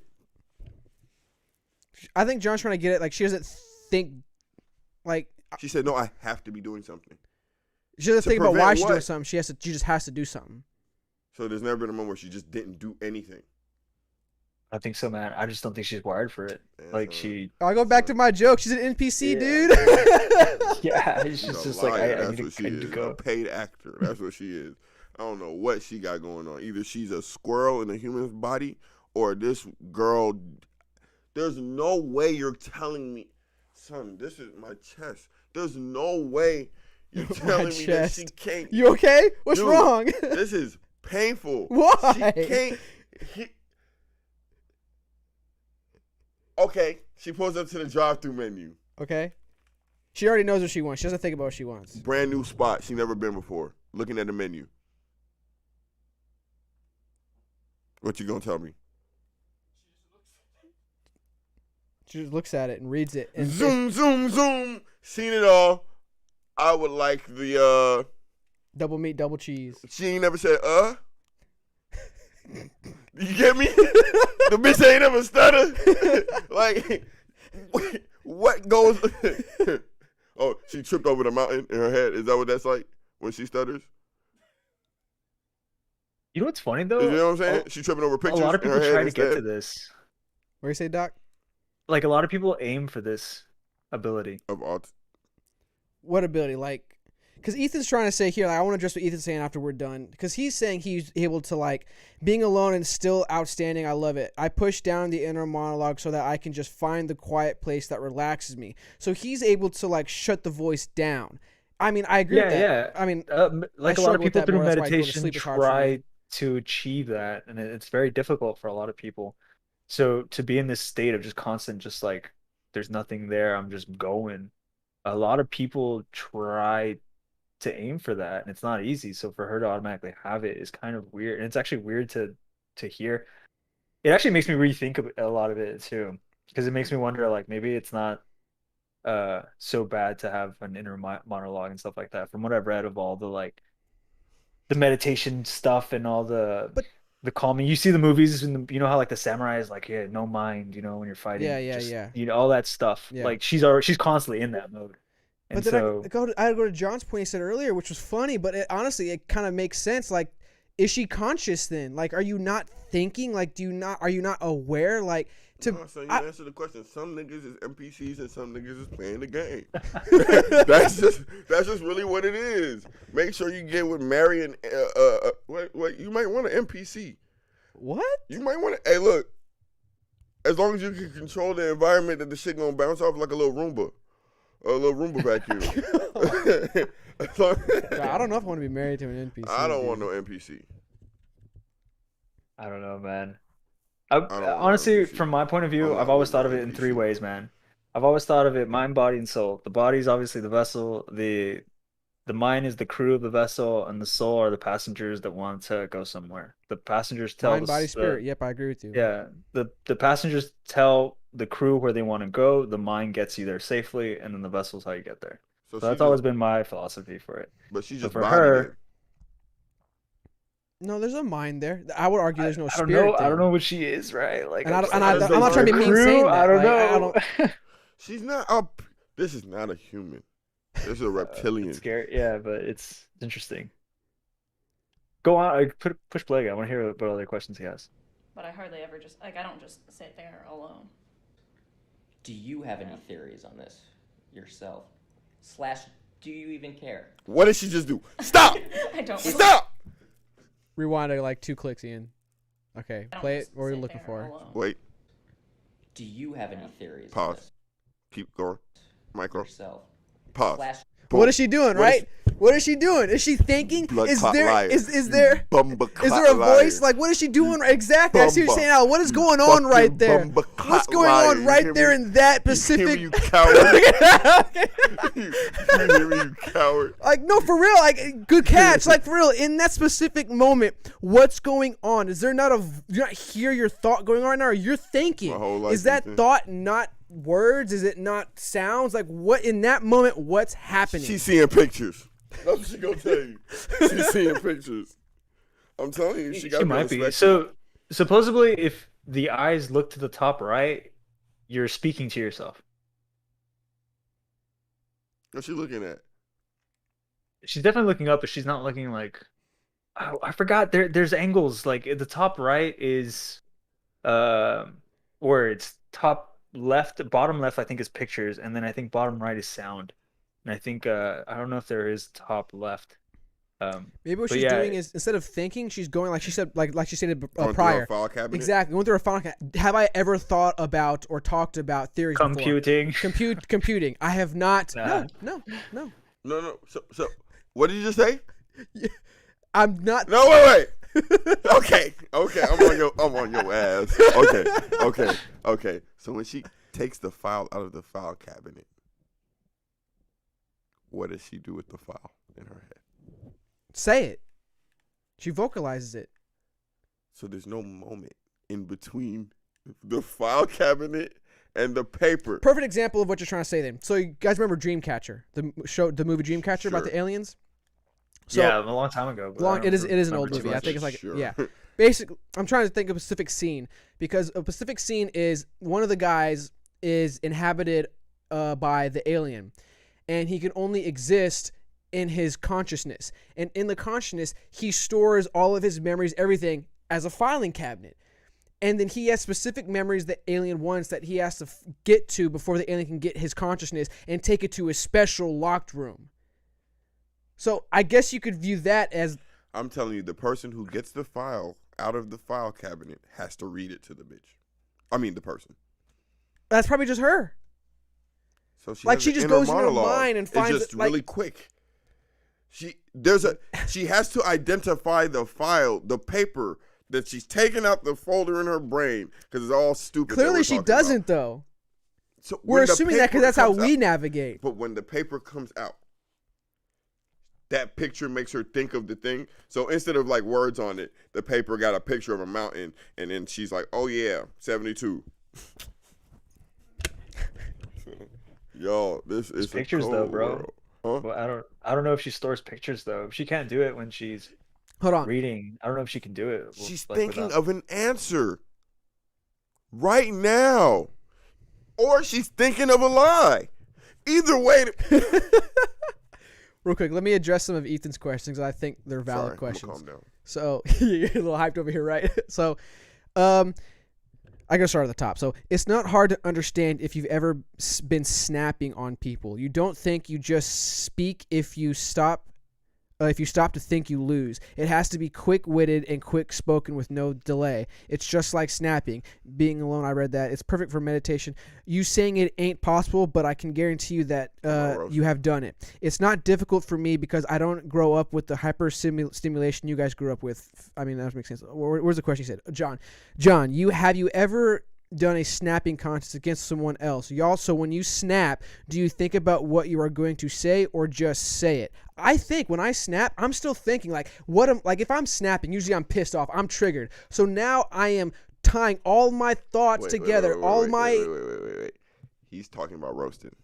I think John's trying to get it. Like, she doesn't think, like, She said, "No, I have to be doing something." she doesn't To think about why prevent she's doing what? something. She just has to do something. So there's never been a moment where she just didn't do anything. I think so, man. I just don't think she's wired for it. Like she. I'll go back to my joke. She's an NPC, Yeah. dude. Yeah, she's She's a just like liar. I That's need what she to is. go. A paid actor. That's what she is. I don't know what she got going on. Either she's a squirrel in a human's body, or this girl. There's no way you're telling me, son. This is my chest. There's no way you're telling me that she can't. You okay? What's Dude, wrong? This is painful. Why? She can't. Okay, she pulls up to the drive-through menu. Okay. She already knows what she wants. She doesn't think about what she wants. Brand new spot. She never been before. Looking at the menu. What you gonna tell me? She just looks at it and reads it. And Zoom, zoom, zoom. Seen it all. I would like the double meat, double cheese. She ain't never said You get me? The bitch ain't never stutter. Like, what goes? Oh, she tripped over the mountain in her head. Is that what that's like when she stutters? You know what's funny though? You know what I'm saying? She tripping over pictures. A lot of in her people head try to get instead. to this. What do you say, Doc? Like a lot of people aim for this ability. Of autism. What ability? Like, because Ethan's trying to say here, like, I want to address what Ethan's saying after we're done. Because he's saying he's able to, like, being alone and still outstanding. I love it. I push down the inner monologue so that I can just find the quiet place that relaxes me. So he's able to, like, shut the voice down. I mean, I agree with that. Yeah. I mean, like I a lot of struggle with people that through more. That's why going to meditation sleep is hard for me. try to achieve that, and it's very difficult for a lot of people. So to be in this state of just constant, just like there's nothing there, I'm just going. A lot of people try to aim for that, and it's not easy. So for her to automatically have it is kind of weird, and it's actually weird to hear. It actually makes me rethink a lot of it too, because it makes me wonder, like, maybe it's not so bad to have an inner monologue and stuff like that. From what I've read of all the like the meditation stuff and all the calming, you see the movies and you know how like the samurai is like, yeah, no mind, you know, when you're fighting, Yeah. you know, all that stuff. Yeah. Like she's constantly in that mode. And but then so I go to John's point he said earlier, which was funny, but honestly, it kind of makes sense. Like, is she conscious then? Like, are you not thinking? Like, are you not aware? Like, No, so you answer the question. Some niggas is NPCs and some niggas is playing the game. that's just really what it is. Make sure you get with Mary and what you might want an NPC. What? You might want to. Hey, look. As long as you can control the environment that the shit gonna bounce off like a little Roomba vacuum. I don't know if I want to be married to an NPC. I don't want no NPC. I don't know, man. Honestly, from my point of view, I've always thought of it in three ways, man. I've always thought of it mind, body, and soul. The body is obviously the vessel. The mind is the crew of the vessel, and the soul are the passengers that want to go somewhere. The passengers tell mind, body, spirit. Yep, I agree with you. Yeah, the passengers tell the crew where they want to go. The mind gets you there safely, and then the vessel's how you get there. So that's always been my philosophy for it. But she just for her. No, there's a mind there. I would argue there's no I don't spirit. know. I don't know what she is, right? Like, and I'm not trying to be mean saying that. I don't like, know. She's not up. This is not a human. This is a reptilian. It's scary. Yeah, but it's interesting. Go on. I push play. I want to hear what other questions he has. But I hardly ever I don't just sit there alone. Do you have any theories on this yourself? / do you even care? What did she just do? Stop! I don't. Stop! Rewind it like 2 clicks, Ian. Okay, play it. What are you looking for? Wait. Do you have any theories? Pause. Keep going. Micro. Yourself. Pause. What is she doing, right? What is she doing? Is she thinking? Is there a voice? Like, what is she doing? Exactly. I see what you're saying now. What is going on right there? What's going on right there in that specific? You coward. You hear me, you coward. Like, no, for real. Like, good catch. Like, for real. In that specific moment, what's going on? Is there not you not hear your thought going on right now? Or you're thinking? Is that thought not words? Is it not sounds? Like, what in that moment? What's happening? She's seeing pictures. That's what she gonna tell you. She's seeing pictures. I'm telling you, she might be. So supposedly, if the eyes look to the top right, you're speaking to yourself. What's she looking at? She's definitely looking up, but she's not looking like. Oh, I forgot. There's angles. Like at the top right is, or it's top left, bottom left. I think is pictures, and then I think bottom right is sound. And I think I don't know if there is top left. Maybe what she's doing is instead of thinking, she's going like she said, like she stated prior. File cabinet? Exactly, going through a file cabinet. Have I ever thought about or talked about theories? Computing. Computing. I have not. Nah. No. No. So what did you just say? I'm not. No, wait. Okay. I'm on your ass. Okay. So when she takes the file out of the file cabinet, what does she do with the file in her head? Say it. She vocalizes it. So there's no moment in between the file cabinet and the paper. Perfect example of what you're trying to say then. So you guys remember Dreamcatcher, the movie Dreamcatcher about the aliens? So, yeah, a long time ago. It is an old movie. I think it's like yeah. Basically, I'm trying to think of a specific scene because a specific scene is one of the guys is inhabited by the alien, and he can only exist in his consciousness. And in the consciousness, he stores all of his memories, everything, as a filing cabinet. And then he has specific memories that alien wants that he has to get to before the alien can get his consciousness and take it to a special locked room. So I guess you could view that as... I'm telling you, the person who gets the file out of the file cabinet has to read it to the bitch. I mean, the person. That's probably just her. So she like she just goes in her mind and finds it's just really quick. She has to identify the file, the paper that she's taking out the folder in her brain because it's all stupid. Clearly, she doesn't though. So we're assuming that because that's how we navigate. But when the paper comes out, that picture makes her think of the thing. So instead of like words on it, the paper got a picture of a mountain, and then she's like, "Oh yeah, 72." Yo, this is pictures though, bro. World. Huh? Well, I don't know if she stores pictures though. She can't do it when she's reading. I don't know if she can do it. She's thinking of an answer right now, or she's thinking of a lie. Either way. Real quick, let me address some of Ethan's questions. I think they're valid questions. Calm down. So you're a little hyped over here, right? So, I gotta start at the top. So it's not hard to understand if you've ever been snapping on people. You don't think, you just speak. If you stop to think, you lose. It has to be quick-witted and quick-spoken with no delay. It's just like snapping. Being alone, I read that. It's perfect for meditation. You saying it ain't possible, but I can guarantee you that you have done it. It's not difficult for me because I don't grow up with the hyper-stimulation you guys grew up with. I mean, that makes sense. Where's the question you said? John, have you ever done a snapping contest against someone else? Y'all, so when you snap, do you think about what you are going to say or just say it? I think when I snap, I'm still thinking if I'm snapping, usually I'm pissed off, I'm triggered. So now I am tying all my thoughts together, Wait. He's talking about roasting.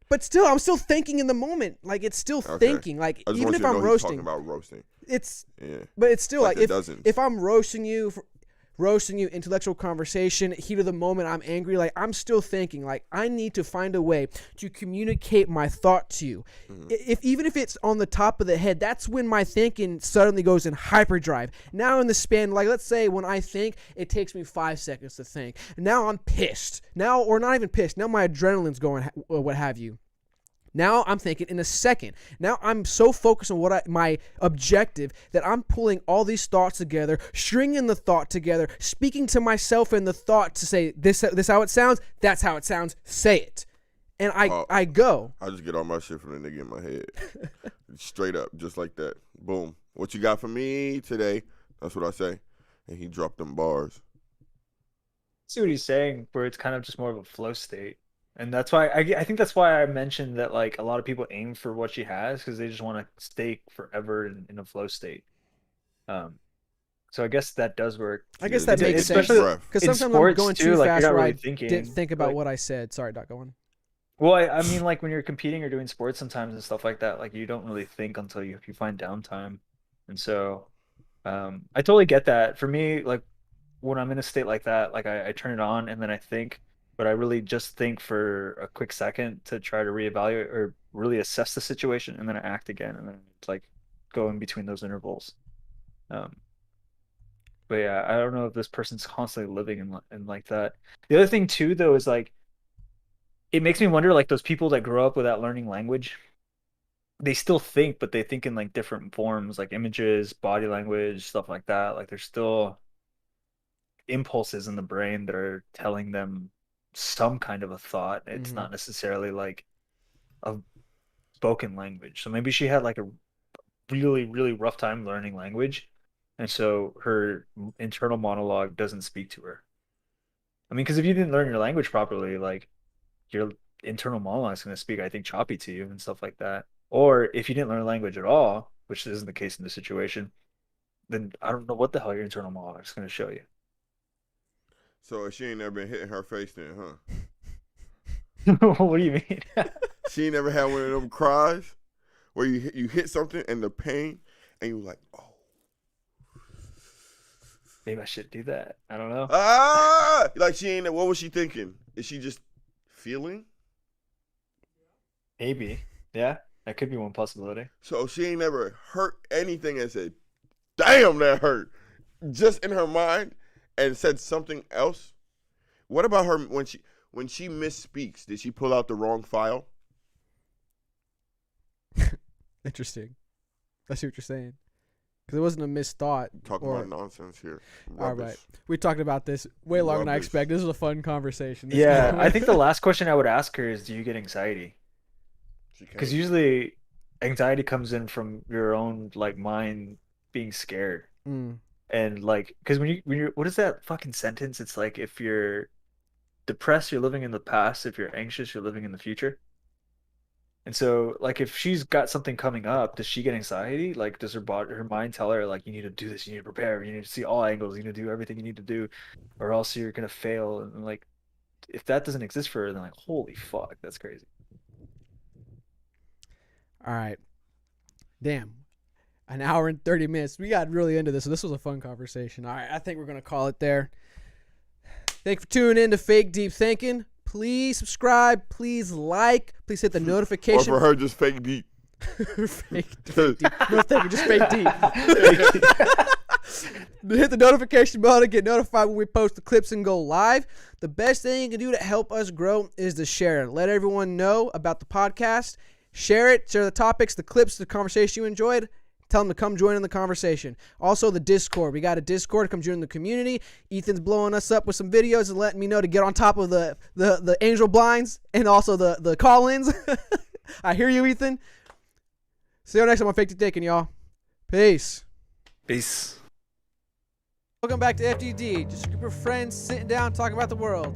But still, I'm still thinking in the moment. Like it's still thinking. Like even if I'm roasting, he's talking about roasting. But it's still like if I'm roasting you, intellectual conversation, heat of the moment, I'm angry, like I'm still thinking, like I need to find a way to communicate my thought to you. Even if it's on the top of the head, that's when my thinking suddenly goes in hyperdrive. Now in the span, like let's say when I think, it takes me 5 seconds to think. Now I'm pissed. Now, or not even pissed. Now my adrenaline's going, what have you. Now I'm thinking in a second. Now I'm so focused on my objective that I'm pulling all these thoughts together, stringing the thought together, speaking to myself in the thought to say, this how it sounds, that's how it sounds, say it. And I go. I just get all my shit from the nigga in my head. Straight up, just like that. Boom. What you got for me today? That's what I say. And he dropped them bars. See what he's saying, where it's kind of just more of a flow state. And that's why I think that's why I mentioned that like a lot of people aim for what she has because they just want to stay forever in a flow state. So I guess that does work. I guess that makes sense. Especially Because in sometimes sports I'm going too, too like, fast you're not where really I thinking. didn't think about Like, what I said. Sorry, Doc, go on. well, I mean, like when you're competing or doing sports sometimes and stuff like that, like you don't really think until you find downtime. And so I totally get that. For me, like when I'm in a state like that, like I turn it on and then I think, but I really just think for a quick second to try to reevaluate or really assess the situation, and then I act again, and then it's like go in between those intervals. But yeah, I don't know if this person's constantly living in like that. The other thing too, though, is like it makes me wonder, like those people that grow up without learning language, they still think, but they think in like different forms, like images, body language, stuff like that. Like there's still impulses in the brain that are telling them some kind of a thought. It's not necessarily like a spoken language. So maybe she had like a really, really rough time learning language, and so her internal monologue doesn't speak to her. I mean, because if you didn't learn your language properly, like your internal monologue is going to speak, I think, choppy to you and stuff like that. Or if you didn't learn language at all, which isn't the case in this situation, then I don't know what the hell your internal monologue is going to show you. So she ain't never been hitting her face then, huh? What do you mean? She ain't never had one of them cries where you hit something and the pain and you like, oh. Maybe I should do that. I don't know. Like she ain't. What was she thinking? Is she just feeling? Maybe. Yeah, that could be one possibility. So she ain't never hurt anything and said, "Damn, that hurt," just in her mind, and said something else. What about her when she misspeaks? Did she pull out the wrong file? Interesting. I see what you're saying. Because it wasn't a missed thought. Talking about nonsense here. All right. We talked about this way longer than I expected. This was a fun conversation. Yeah, I think the last question I would ask her is, do you get anxiety? Because usually anxiety comes in from your own like mind being scared. And like, because when you're, what is that fucking sentence? It's like, if you're depressed, you're living in the past. If you're anxious, you're living in the future. And so, like, if she's got something coming up, does she get anxiety? Like, does her mind tell her, like, you need to do this, you need to prepare, you need to see all angles, you need to do everything you need to do, or else you're gonna fail? And like, if that doesn't exist for her, then like, holy fuck, that's crazy. All right. Damn. An hour and 30 minutes. We got really into this, so this was a fun conversation. All right, I think we're gonna call it there. Thank you for tuning in to Fake Deep Thinking. Please subscribe. Please like. Please hit the notification. Or for her, just fake deep. Fake deep. No, thank you. Just fake deep. Hit the notification bell to get notified when we post the clips and go live. The best thing you can do to help us grow is to share it. Let everyone know about the podcast. Share it. Share the topics, the clips, the conversation you enjoyed. Tell them to come join in the conversation. Also, the Discord. We got a Discord to come join the community. Ethan's blowing us up with some videos and letting me know to get on top of the angel blinds and also the call-ins. I hear you, Ethan. See you next time on Fake Deep Thinking, y'all. Peace. Peace. Welcome back to FDD. Just a group of friends sitting down talking about the world.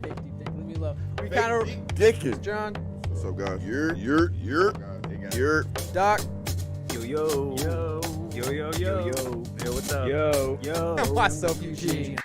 Fake Deep Thinking. Leave me alone. We kind of ridiculous. John. What's up, guys? You're Doc. Yo, yo, yo, yo, yo, yo, yo, what's up? Yo, yo. Myself, Eugene.